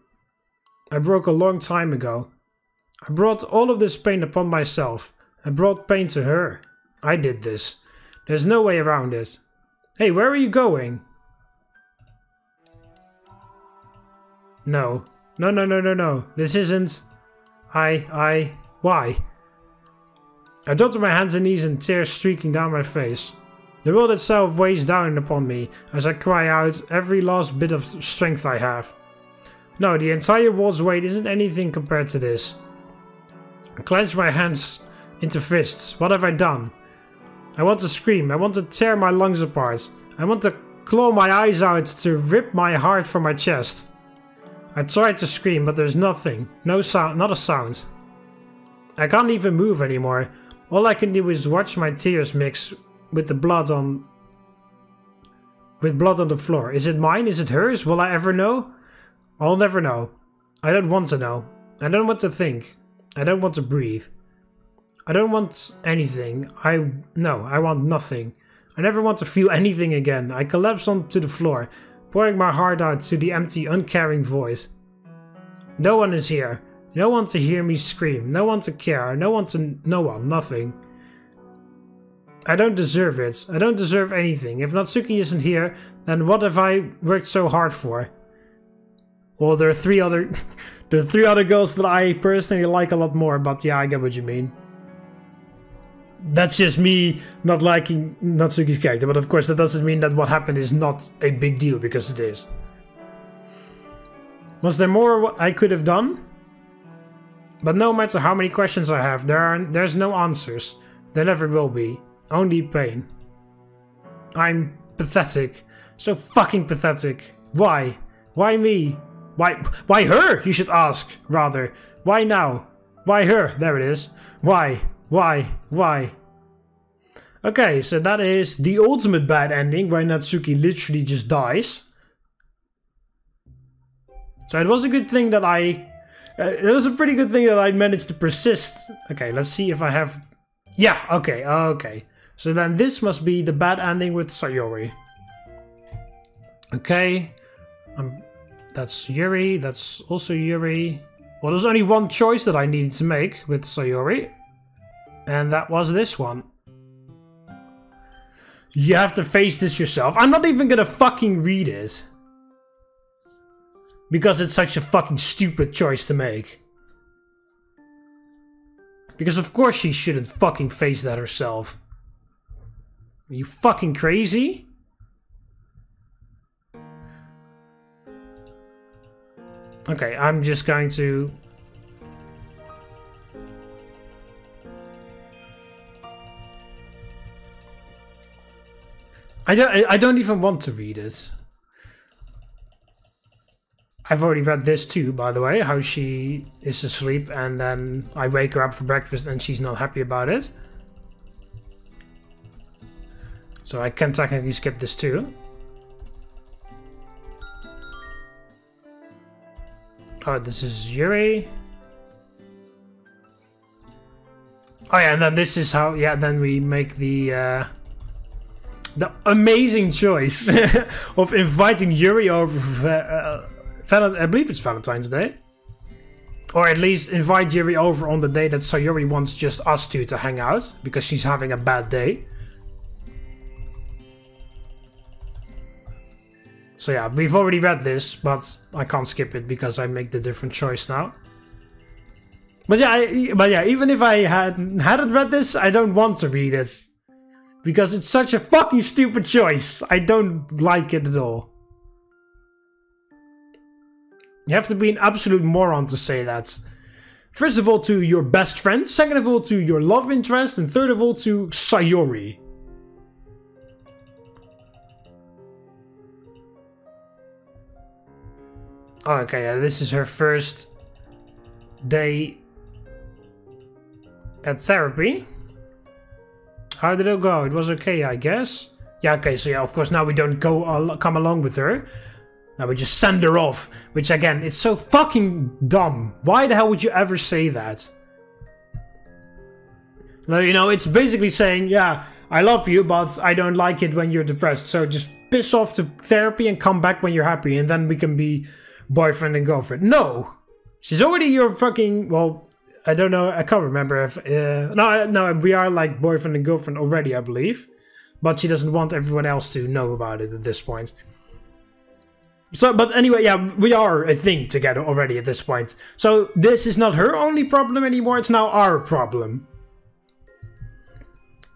a long time ago. I brought all of this pain upon myself. I brought pain to her. I did this. There's no way around it. Hey, where are you going? No. No, no, no, no, no. This isn't... Why? I dropped to my hands and knees and tears streaking down my face. The world itself weighs down upon me as I cry out every last bit of strength I have. No, the entire world's weight isn't anything compared to this. I clench my hands into fists. What have I done? I want to scream. I want to tear my lungs apart. I want to claw my eyes out to rip my heart from my chest. I try to scream, but there's nothing. No sound, not a sound. I can't even move anymore. All I can do is watch my tears mix with the blood on the floor. Is it mine? Is it hers? Will I ever know? I'll never know. I don't want to know. I don't want to think. I don't want to breathe. I don't want anything. I want nothing. I never want to feel anything again. I collapse onto the floor, pouring my heart out to the empty, uncaring void. No one is here. No one to hear me scream. No one to care. No one. Nothing. I don't deserve it. I don't deserve anything. If Natsuki isn't here, then what have I worked so hard for? Well, there are three other girls that I personally like a lot more, but yeah, I get what you mean. That's just me not liking Natsuki's character, but of course that doesn't mean that what happened is not a big deal, because it is. Was there more I could have done? But no matter how many questions I have, there's no answers. There never will be. Only pain. I'm pathetic. So fucking pathetic. Why? Why me? Why her, you should ask, rather. Why now? Why her? There it is. Why? Why? Okay, so that is the ultimate bad ending, where Natsuki literally just dies. So it was a good thing that it was a pretty good thing that I managed to persist. Okay, let's see if I have... Yeah, okay. So then this must be the bad ending with Sayori. Okay. That's Yuri, that's also Yuri. Well, there's only one choice that I needed to make with Sayori. And that was this one. You have to face this yourself. I'm not even gonna fucking read it. Because it's such a fucking stupid choice to make. Because of course she shouldn't fucking face that herself. Are you fucking crazy? Okay, I'm just going to... I don't even want to read it. I've already read this too, by the way, how she is asleep and then I wake her up for breakfast and she's not happy about it. So I can technically skip this too. Oh, this is Yuri. Oh yeah, and then this is how, yeah, then we make the amazing choice of inviting Yuri over for, I believe it's Valentine's Day. Or at least invite Yuri over on the day that Sayori wants just us two to hang out, because she's having a bad day. So yeah, we've already read this, but I can't skip it because I make the different choice now. But yeah, even if I hadn't read this, I don't want to read it. Because it's such a fucking stupid choice. I don't like it at all. You have to be an absolute moron to say that. First of all to your best friend, second of all to your love interest, and third of all to Sayori. Okay, yeah, this is her first day at therapy. How did it go? It was okay, I guess. Yeah, okay, so yeah, of course now we don't come along with her. Now we just send her off, which again, it's so fucking dumb. Why the hell would you ever say that? Now, you know, it's basically saying, yeah, I love you, but I don't like it when you're depressed. So just piss off to therapy and come back when you're happy, and then we can be boyfriend and girlfriend. No! She's already your fucking, well, I don't know, I can't remember if, no, we are like boyfriend and girlfriend already, I believe. But she doesn't want everyone else to know about it at this point. So, but anyway, yeah, we are a thing together already at this point. So this is not her only problem anymore, it's now our problem.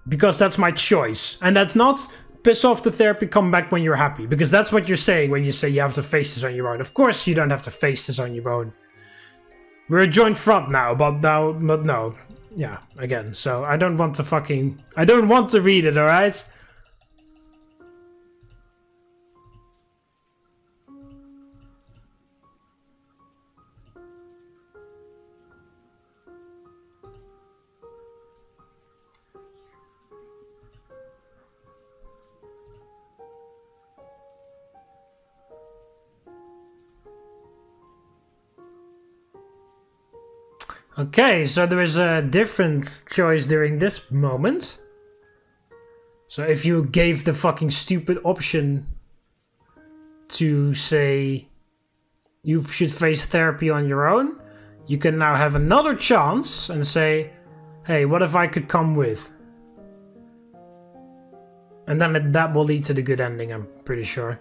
Because that's my choice. And that's not piss off the therapy, come back when you're happy. Because that's what you're saying when you say you have to face this on your own. Of course you don't have to face this on your own. We're a joint front now, but no. Yeah, again, so I don't want to read it, alright? Okay, so there is a different choice during this moment. So if you gave the fucking stupid option to say you should face therapy on your own, you can now have another chance and say, hey, what if I could come with? And then that will lead to the good ending, I'm pretty sure.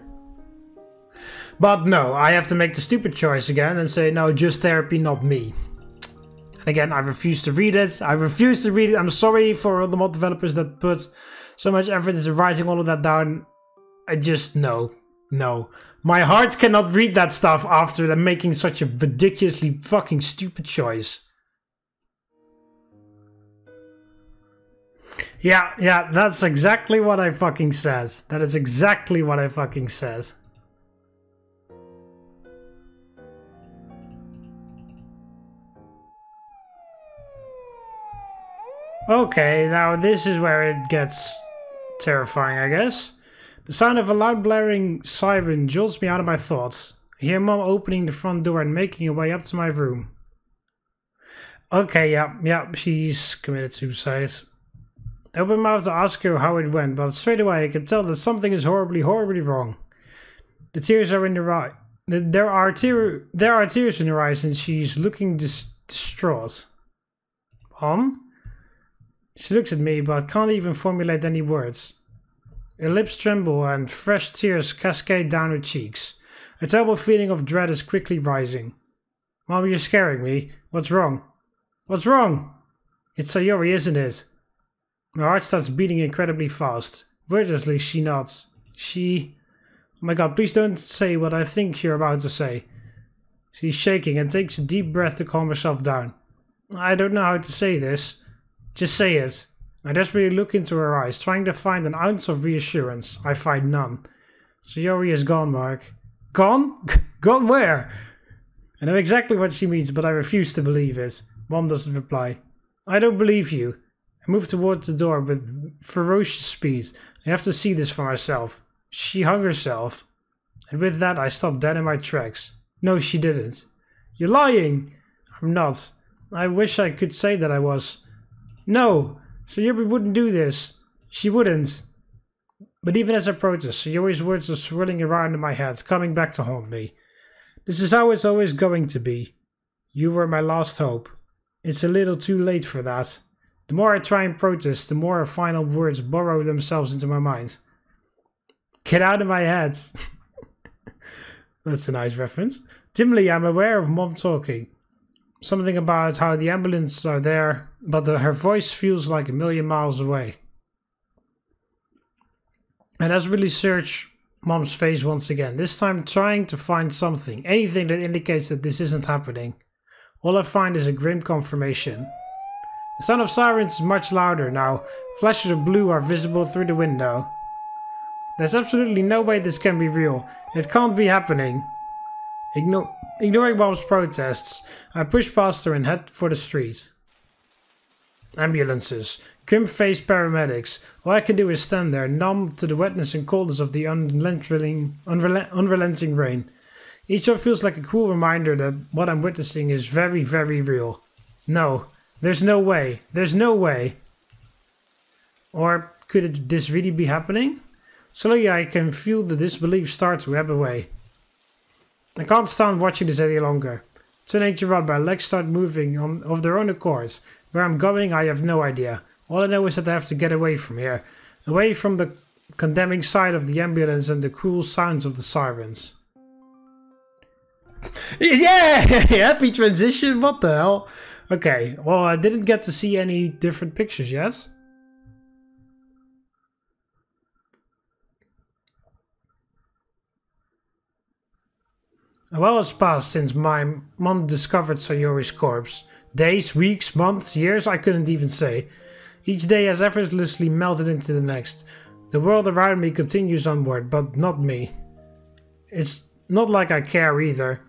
But no, I have to make the stupid choice again and say, no, just therapy, not me. Again, I refuse to read it. I'm sorry for the mod developers that put so much effort into writing all of that down. I just, no. My heart cannot read that stuff after them making such a ridiculously fucking stupid choice. Yeah, that's exactly what I fucking said. That is exactly what I fucking said. Okay, now this is where it gets terrifying, I guess. The sound of a loud blaring siren jolts me out of my thoughts. I hear Mom opening the front door and making her way up to my room. Okay, yeah, she's committed suicide. I open my mouth to ask her how it went, but straight away I can tell that something is horribly wrong. The tears are in her eye. There are tears in her eyes and she's looking distraught. Mom? She looks at me but can't even formulate any words. Her lips tremble and fresh tears cascade down her cheeks. A terrible feeling of dread is quickly rising. Mom, you're scaring me. What's wrong? What's wrong? It's Sayori, isn't it? My heart starts beating incredibly fast. Wordlessly, she nods. Oh my god, please don't say what I think you're about to say. She's shaking and takes a deep breath to calm herself down. I don't know how to say this. Just say it. I desperately look into her eyes, trying to find an ounce of reassurance. I find none. Sayori is gone, Mark. Gone? Gone where? I know exactly what she means, but I refuse to believe it. Mom doesn't reply. I don't believe you. I move towards the door with ferocious speed. I have to see this for myself. She hung herself. And with that I stop dead in my tracks. No, she didn't. You're lying! I'm not. I wish I could say that I was. No! Sayori wouldn't do this. She wouldn't. But even as I protest, Sayori's words are swirling around in my head, coming back to haunt me. This is how it's always going to be. You were my last hope. It's a little too late for that. The more I try and protest, the more her final words burrow themselves into my mind. Get out of my head! That's a nice reference. Dimly, I'm aware of Mom talking. Something about how the ambulance are there, but her voice feels like a million miles away. And as we search Mom's face once again, this time trying to find something, anything that indicates that this isn't happening. All I find is a grim confirmation. The sound of sirens is much louder now. Flashes of blue are visible through the window. There's absolutely no way this can be real. It can't be happening. Ignoring Mom's protests, I push past her and head for the street. Ambulances. Grim-faced paramedics. All I can do is stand there, numb to the wetness and coldness of the unrelenting rain. Each one feels like a cool reminder that what I'm witnessing is very, very real. No, there's no way. There's no way. Or could this really be happening? Slowly I can feel the disbelief start to ebb away. I can't stand watching this any longer. Turning to run, my legs start moving of their own accord. Where I'm going, I have no idea. All I know is that I have to get away from here. Away from the condemning sight of the ambulance and the cruel sounds of the sirens. Yeah! Happy transition, what the hell? Okay, well I didn't get to see any different pictures yet. A while has passed since my mom discovered Sayori's corpse. Days, weeks, months, years, I couldn't even say. Each day has effortlessly melted into the next. The world around me continues onward, but not me. It's not like I care either.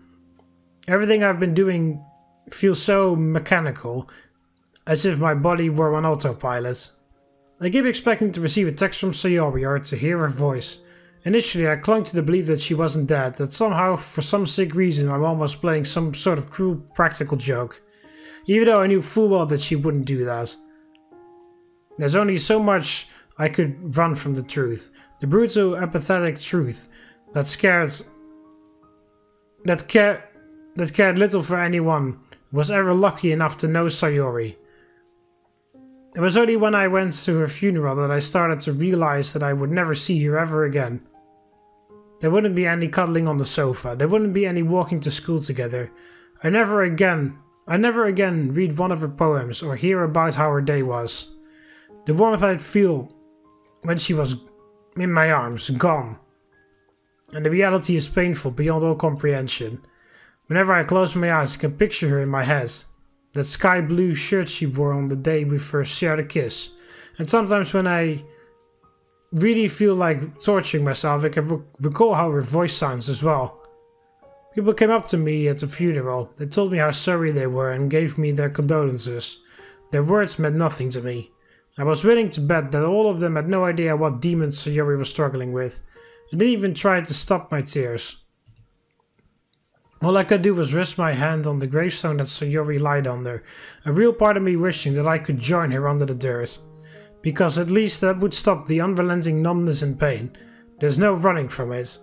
Everything I've been doing feels so mechanical, as if my body were on autopilot. I keep expecting to receive a text from Sayori or to hear her voice. Initially I clung to the belief that she wasn't dead, that somehow, for some sick reason, my mom was playing some sort of cruel practical joke. Even though I knew full well that she wouldn't do that. There's only so much I could run from the truth. The brutal, apathetic truth that cared little for anyone who was ever lucky enough to know Sayori. It was only when I went to her funeral that I started to realize that I would never see her ever again. There wouldn't be any cuddling on the sofa. There wouldn't be any walking to school together. I never again read one of her poems or hear about how her day was. The warmth I'd feel when she was in my arms, gone. And the reality is painful beyond all comprehension. Whenever I close my eyes, I can picture her in my head. That sky blue shirt she wore on the day we first shared a kiss. And sometimes when I really feel like torturing myself, I can recall how her voice sounds as well. People came up to me at the funeral. They told me how sorry they were and gave me their condolences. Their words meant nothing to me. I was willing to bet that all of them had no idea what demons Sayori was struggling with. I didn't even try to stop my tears. All I could do was rest my hand on the gravestone that Sayori lied under, a real part of me wishing that I could join her under the dirt. Because at least that would stop the unrelenting numbness and pain. There's no running from it.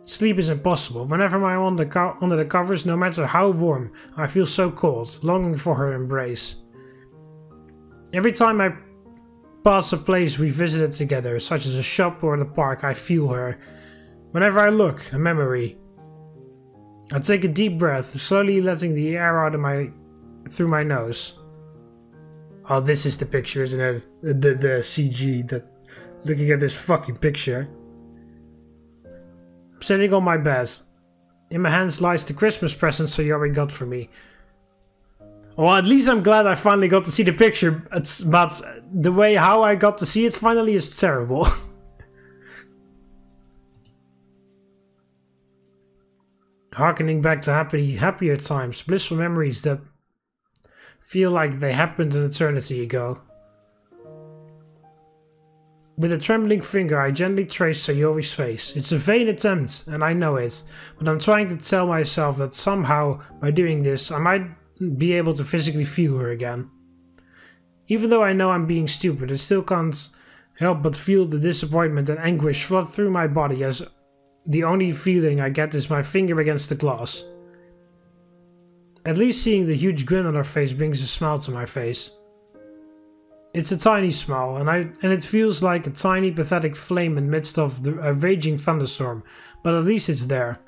Sleep is impossible. Whenever I'm under the covers, no matter how warm, I feel so cold, longing for her embrace. Every time I pass a place we visited together, such as a shop or the park, I feel her. Whenever I look, a memory. I take a deep breath, slowly letting the air out of through my nose. Oh, this is the picture, isn't it? The CG, looking at this fucking picture. I'm sitting on my bed. In my hands lies the Christmas present Sayori got for me. Well, at least I'm glad I finally got to see the picture, but the way how I got to see it finally is terrible. Harkening back to happier times, blissful memories that feel like they happened an eternity ago. With a trembling finger, I gently trace Sayori's face. It's a vain attempt, and I know it, but I'm trying to tell myself that somehow, by doing this, I might be able to physically feel her again. Even though I know I'm being stupid, I still can't help but feel the disappointment and anguish flood through my body as the only feeling I get is my finger against the glass. At least seeing the huge grin on her face brings a smile to my face. It's a tiny smile, and it feels like a tiny pathetic flame in the midst of a raging thunderstorm, but at least it's there.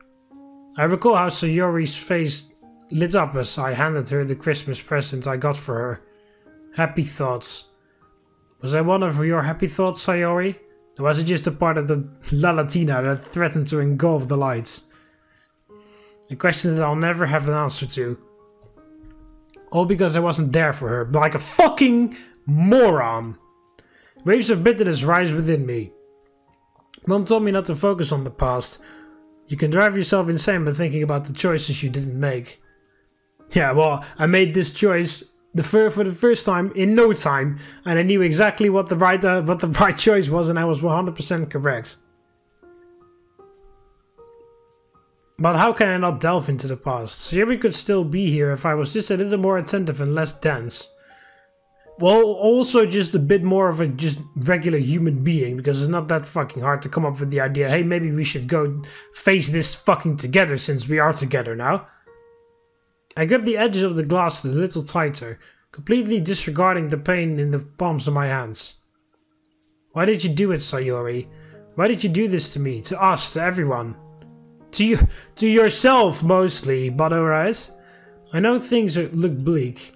I recall how Sayori's face lit up as I handed her the Christmas present I got for her. Happy thoughts. Was I one of your happy thoughts, Sayori? Or was it just a part of the La Latina that threatened to engulf the lights? A question that I'll never have an answer to. All because I wasn't there for her, like a fucking moron. Waves of bitterness rise within me. Mom told me not to focus on the past. You can drive yourself insane by thinking about the choices you didn't make. Yeah, well, I made this choice for the first time in no time, and I knew exactly what the right choice was, and I was 100% correct. But how can I not delve into the past? Sayori could still be here if I was just a little more attentive and less dense. Well, also just a bit more of a just regular human being, because it's not that fucking hard to come up with the idea, hey, maybe we should go face this fucking together since we are together now. I gripped the edges of the glass a little tighter, completely disregarding the pain in the palms of my hands. Why did you do it, Sayori? Why did you do this to me, to us, to everyone? To yourself, mostly, but alright. I know things look bleak,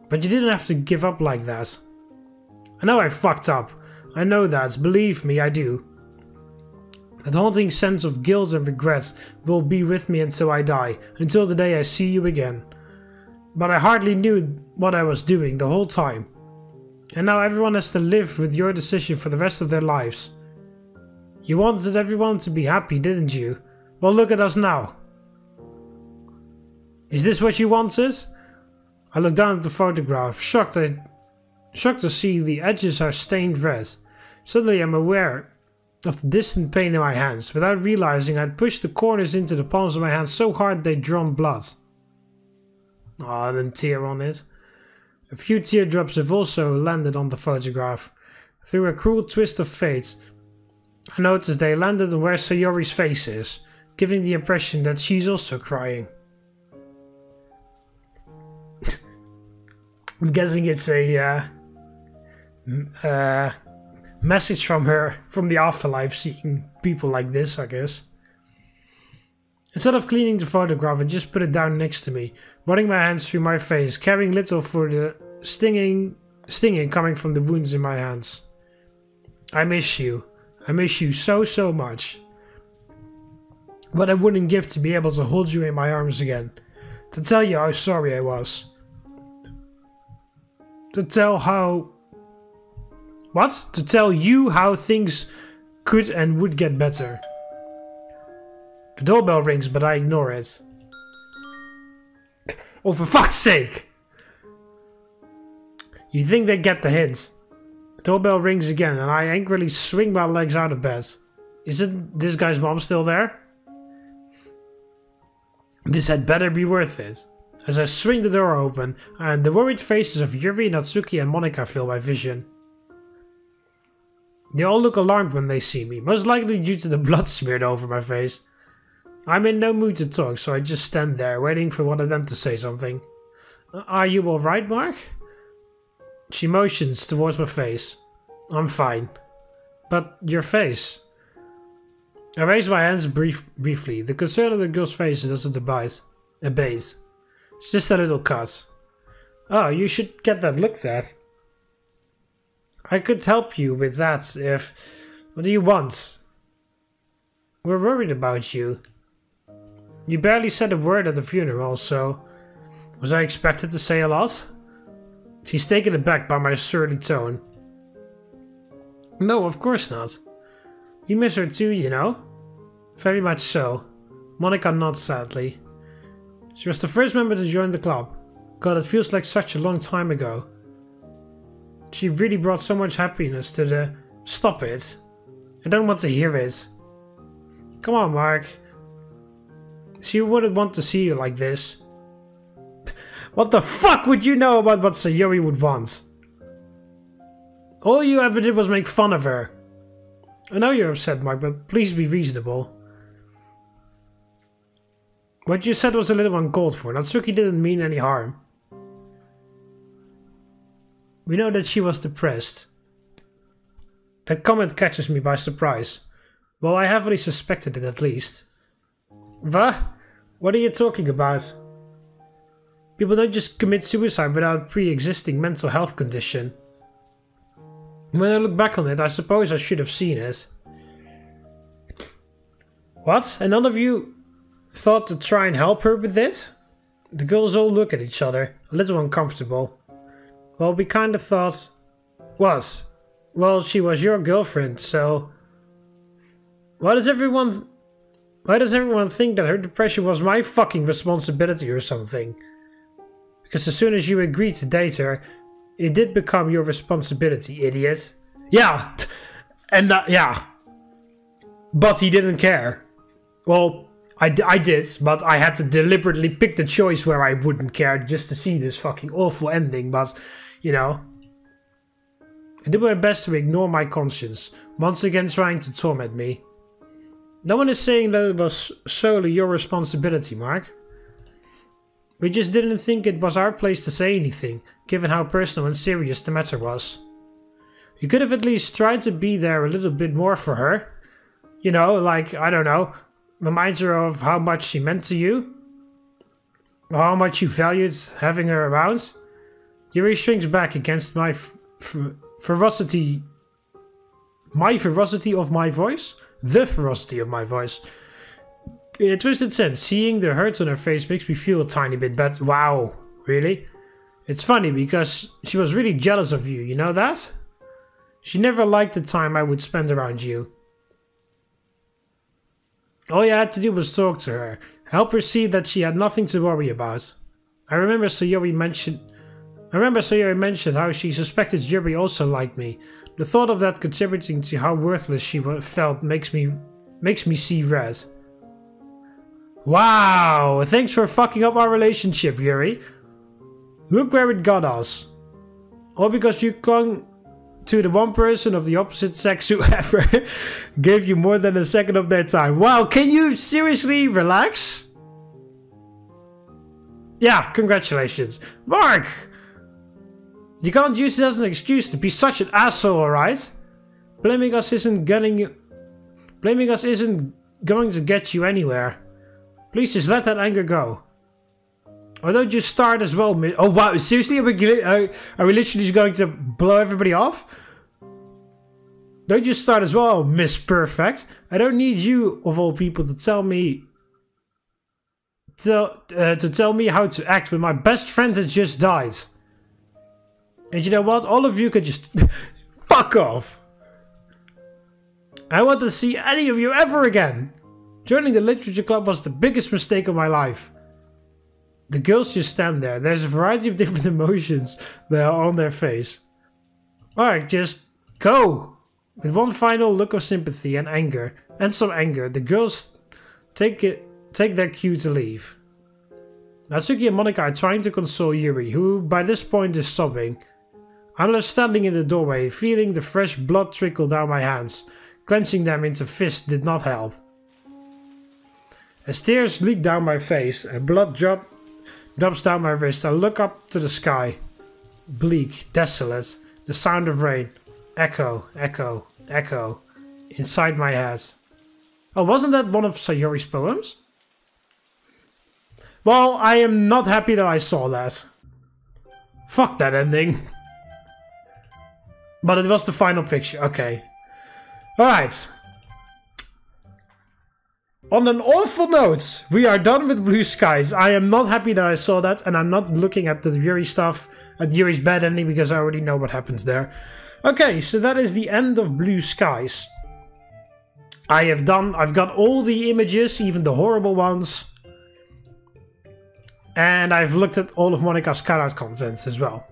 but you didn't have to give up like that. I know I fucked up. I know that, believe me, I do. That haunting sense of guilt and regret will be with me until I die, until the day I see you again. But I hardly knew what I was doing the whole time. And now everyone has to live with your decision for the rest of their lives. You wanted everyone to be happy, didn't you? Well, look at us now. Is this what you wanted? I look down at the photograph, shocked to see the edges are stained red. Suddenly I'm aware of the distant pain in my hands. Without realizing, I'd pushed the corners into the palms of my hands so hard they'd drawn blood. Ah, then tear on it. A few teardrops have also landed on the photograph. Through a cruel twist of fate, I noticed they landed on where Sayori's face is, giving the impression that she's also crying. I'm guessing it's a message from her from the afterlife, seeing people like this, I guess. Instead of cleaning the photograph, I just put it down next to me, running my hands through my face, caring little for the stinging coming from the wounds in my hands. I miss you. I miss you so much. What I wouldn't give to be able to hold you in my arms again. To tell you how sorry I was. To tell how What? To tell you how things could and would get better. The doorbell rings, but I ignore it. Oh, for fuck's sake! You think they get the hint. The doorbell rings again, and I angrily swing my legs out of bed. Isn't this guy's mom still there? This had better be worth it. As I swing the door open, and the worried faces of Yuri, Natsuki and Monika fill my vision. They all look alarmed when they see me, most likely due to the blood smeared over my face. I'm in no mood to talk, so I just stand there, waiting for one of them to say something. Are you alright, Mark? She motions towards my face. I'm fine. But your face? I raise my hands briefly. The concern of the girl's face doesn't abate. It's just a little cut. Oh, you should get that looked at. I could help you with that if... What do you want? We're worried about you. You barely said a word at the funeral, so... Was I expected to say a lot? She's taken aback by my surly tone. No, of course not. You miss her too, you know? Very much so. Monika nods sadly. She was the first member to join the club. God, it feels like such a long time ago. She really brought so much happiness to the... Stop it. I don't want to hear it. Come on, Mark. She wouldn't want to see you like this. What the fuck would you know about what Sayori would want? All you ever did was make fun of her. I know you're upset, Mark, but please be reasonable. What you said was a little uncalled for. Natsuki didn't mean any harm. We know that she was depressed. That comment catches me by surprise. Well, I heavily suspected it at least. What are you talking about? People don't just commit suicide without pre-existing mental health condition. When I look back on it, I suppose I should have seen it. What? And none of you thought to try and help her with it? The girls all look at each other, a little uncomfortable. Well, we kind of thought... What? Well, she was your girlfriend, so... Why does everyone think that her depression was my fucking responsibility or something? Because as soon as you agreed to date her, it did become your responsibility, idiot. Yeah! And yeah. But he didn't care. Well, I did, but I had to deliberately pick the choice where I wouldn't care just to see this fucking awful ending, but, you know. I did my best to ignore my conscience, once again trying to torment me. No one is saying that it was solely your responsibility, Mark. We just didn't think it was our place to say anything, given how personal and serious the matter was. You could have at least tried to be there a little bit more for her. You know, like, I don't know, remind her of how much she meant to you. Or how much you valued having her around. Yuri shrinks back against my ferocity. My ferocity of my voice? The ferocity of my voice. In a twisted sense, seeing the hurt on her face makes me feel a tiny bit better. Wow, really? It's funny because she was really jealous of you, you know that? She never liked the time I would spend around you. All you had to do was talk to her, help her see that she had nothing to worry about. I remember Sayori mentioned how she suspected Yuri also liked me. The thought of that contributing to how worthless she felt makes me see red. Wow, thanks for fucking up our relationship, Yuri. Look where it got us. All because you clung to the one person of the opposite sex who ever gave you more than a second of their time. Wow, can you seriously relax? Yeah, congratulations. Mark! You can't use it as an excuse to be such an asshole, alright? Blaming us isn't going to get you anywhere. Please just let that anger go. Or don't you start as well, oh wow, seriously? Are we literally just going to blow everybody off? Don't you start as well, Miss Perfect. I don't need you, of all people, to tell me... to tell me how to act when my best friend has just died. And you know what? All of you could just... Fuck off. I want to see any of you ever again. Joining the literature club was the biggest mistake of my life. The girls just stand there. There's a variety of different emotions that are on their face. Alright, just go. With one final look of sympathy and anger, and some anger, the girls take their cue to leave. Natsuki and Monika are trying to console Yuri, who by this point is sobbing. I'm left standing in the doorway, feeling the fresh blood trickle down my hands. Clenching them into fists did not help. As tears leak down my face and blood drops down my wrist, I look up to the sky. Bleak, desolate, the sound of rain. Echo, echo, echo. Inside my head. Oh, wasn't that one of Sayori's poems? Well, I am not happy that I saw that. Fuck that ending. But it was the final picture, okay. Alright. On an awful note, we are done with Blue Skies. I am not happy that I saw that, and I'm not looking at the Yuri stuff, at Yuri's bad ending, because I already know what happens there. Okay, so that is the end of Blue Skies. I've got all the images, even the horrible ones. And I've looked at all of Monika's cutout content as well.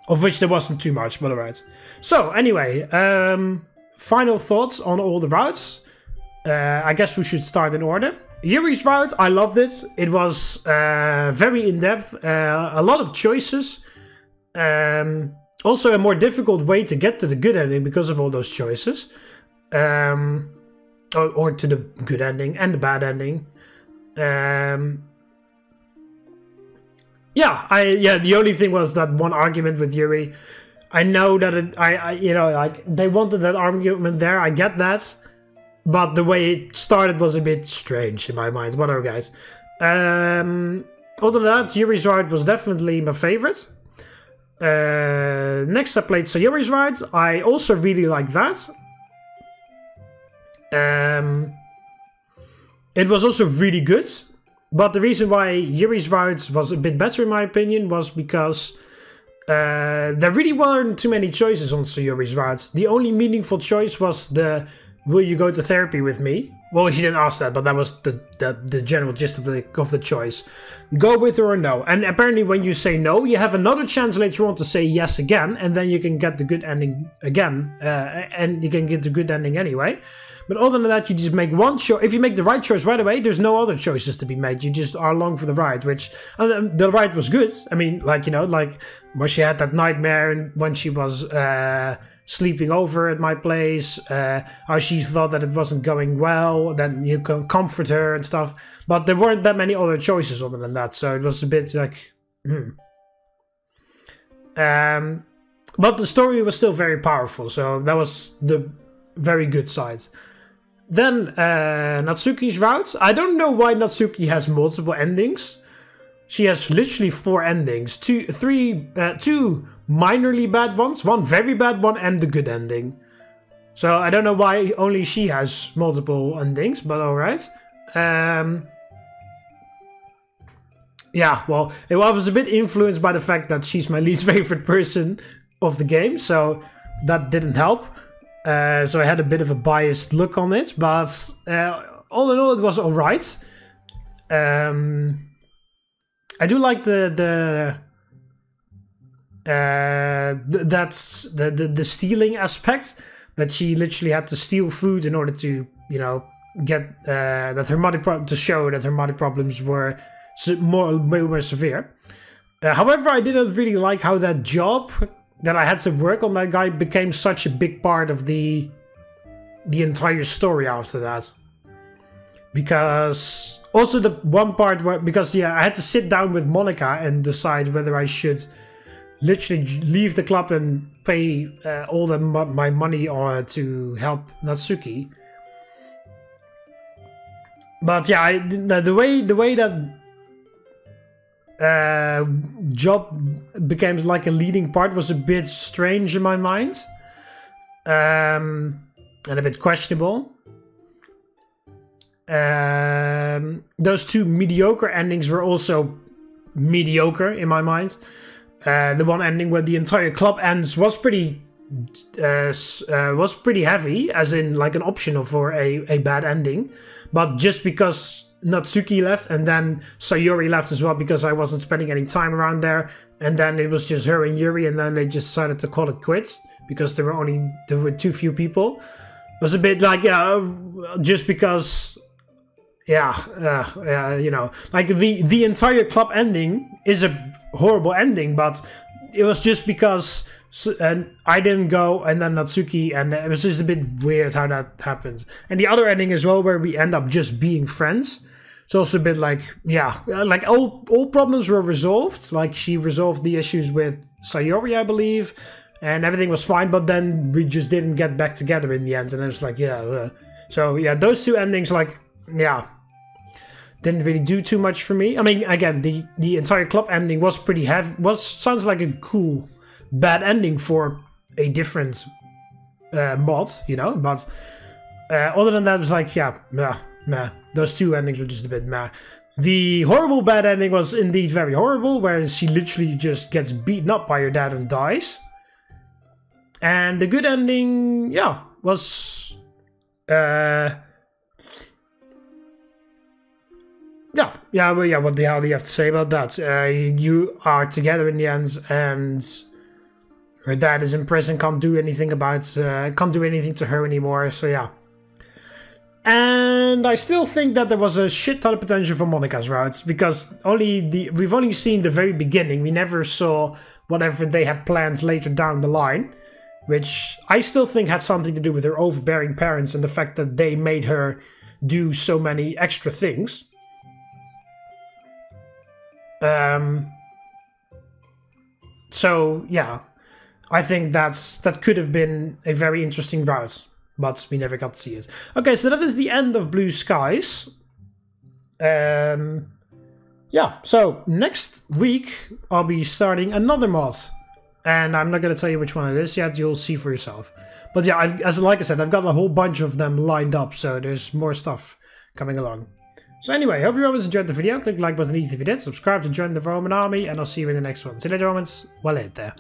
Of which there wasn't too much, but alright. So, anyway, final thoughts on all the routes. I guess we should start in order. Yuri's route, I loved it. It was very in-depth, a lot of choices. Also a more difficult way to get to the good ending because of all those choices. Or to the good ending and the bad ending. Yeah, the only thing was that one argument with Yuri. I know that you know, like, they wanted that argument there, I get that. But the way it started was a bit strange in my mind. Whatever, guys. Other than that, Yuri's ride was definitely my favorite. Next I played Sayori's ride. I also really like that. It was also really good. But the reason why Yuri's ride was a bit better in my opinion was because there really weren't too many choices on Sayori's ride. The only meaningful choice was the will you go to therapy with me? Well, she didn't ask that, but that was the general gist of the choice. Go with her or no. And apparently when you say no, you have another chance later on to say yes again, and then you can get the good ending again. And you can get the good ending anyway. But other than that, you just make one choice. If you make the right choice right away, there's no other choices to be made. You just are along for the ride, which the ride was good. I mean, like, you know, like when she had that nightmare when she was sleeping over at my place, how she thought that it wasn't going well, then you can comfort her and stuff. But there weren't that many other choices other than that, so it was a bit like, But the story was still very powerful, so that was the very good side. Then Natsuki's route. I don't know why Natsuki has multiple endings. She has literally 4 endings. Two minorly bad ones, one very bad one, and the good ending. So I don't know why only she has multiple endings, but alright. Yeah, well, I was a bit influenced by the fact that she's my least favorite person of the game, so that didn't help. So I had a bit of a biased look on it, but all in all, it was alright. I do like the stealing aspect, that she literally had to steal food in order to, you know, get that her money to show that her money problems were more severe. However, I didn't really like how that job that I had to work on that guy became such a big part of the entire story after that. Because also the one part where, because yeah, I had to sit down with Monika and decide whether I should literally leave the club and pay all my money to help Natsuki. But yeah, the way that job became like a leading part was a bit strange in my mind, and a bit questionable. Those 2 mediocre endings were also mediocre in my mind. The one ending where the entire club ends was pretty was pretty heavy, as in like an optional for a bad ending. But just because Natsuki left and then Sayori left as well, because I wasn't spending any time around there, and then it was just her and Yuri, and then they just decided to call it quits because there were too few people. It was a bit like, just because, you know, like the entire club ending is a horrible ending, but it was just because I didn't go, and then Natsuki, and it was just a bit weird how that happens. And the other ending as well, where we end up just being friends. It's also a bit like, yeah, like all problems were resolved. Like she resolved the issues with Sayori, I believe, and everything was fine. But then we just didn't get back together in the end, and it was like, yeah. So yeah, those two endings, like, yeah, didn't really do too much for me. I mean, again, the entire club ending was pretty heavy. Sounds like a cool bad ending for a different mod, you know. But other than that, it was like, yeah, meh. Those two endings were just a bit meh. The horrible bad ending was indeed very horrible, where she literally just gets beaten up by her dad and dies. And the good ending, yeah, was what the hell do you have to say about that? You are together in the end, and her dad is in prison, can't do anything to her anymore, so yeah. And I still think that there was a shit ton of potential for Monika's routes, because we've only seen the very beginning. We never saw whatever they had planned later down the line, which I still think had something to do with her overbearing parents and the fact that they made her do so many extra things. So yeah, I think that could have been a very interesting route, but we never got to see it. Okay, so that is the end of Blue Skies. Yeah, so next week I'll be starting another mod, and I'm not going to tell you which one it is yet. You'll see for yourself. But yeah, like I said, I've got a whole bunch of them lined up, so there's more stuff coming along. So anyway, hope you always enjoyed the video. Click the like button if you did. Subscribe to join the Roman army, and I'll see you in the next one. See you later, Romans. Well, there.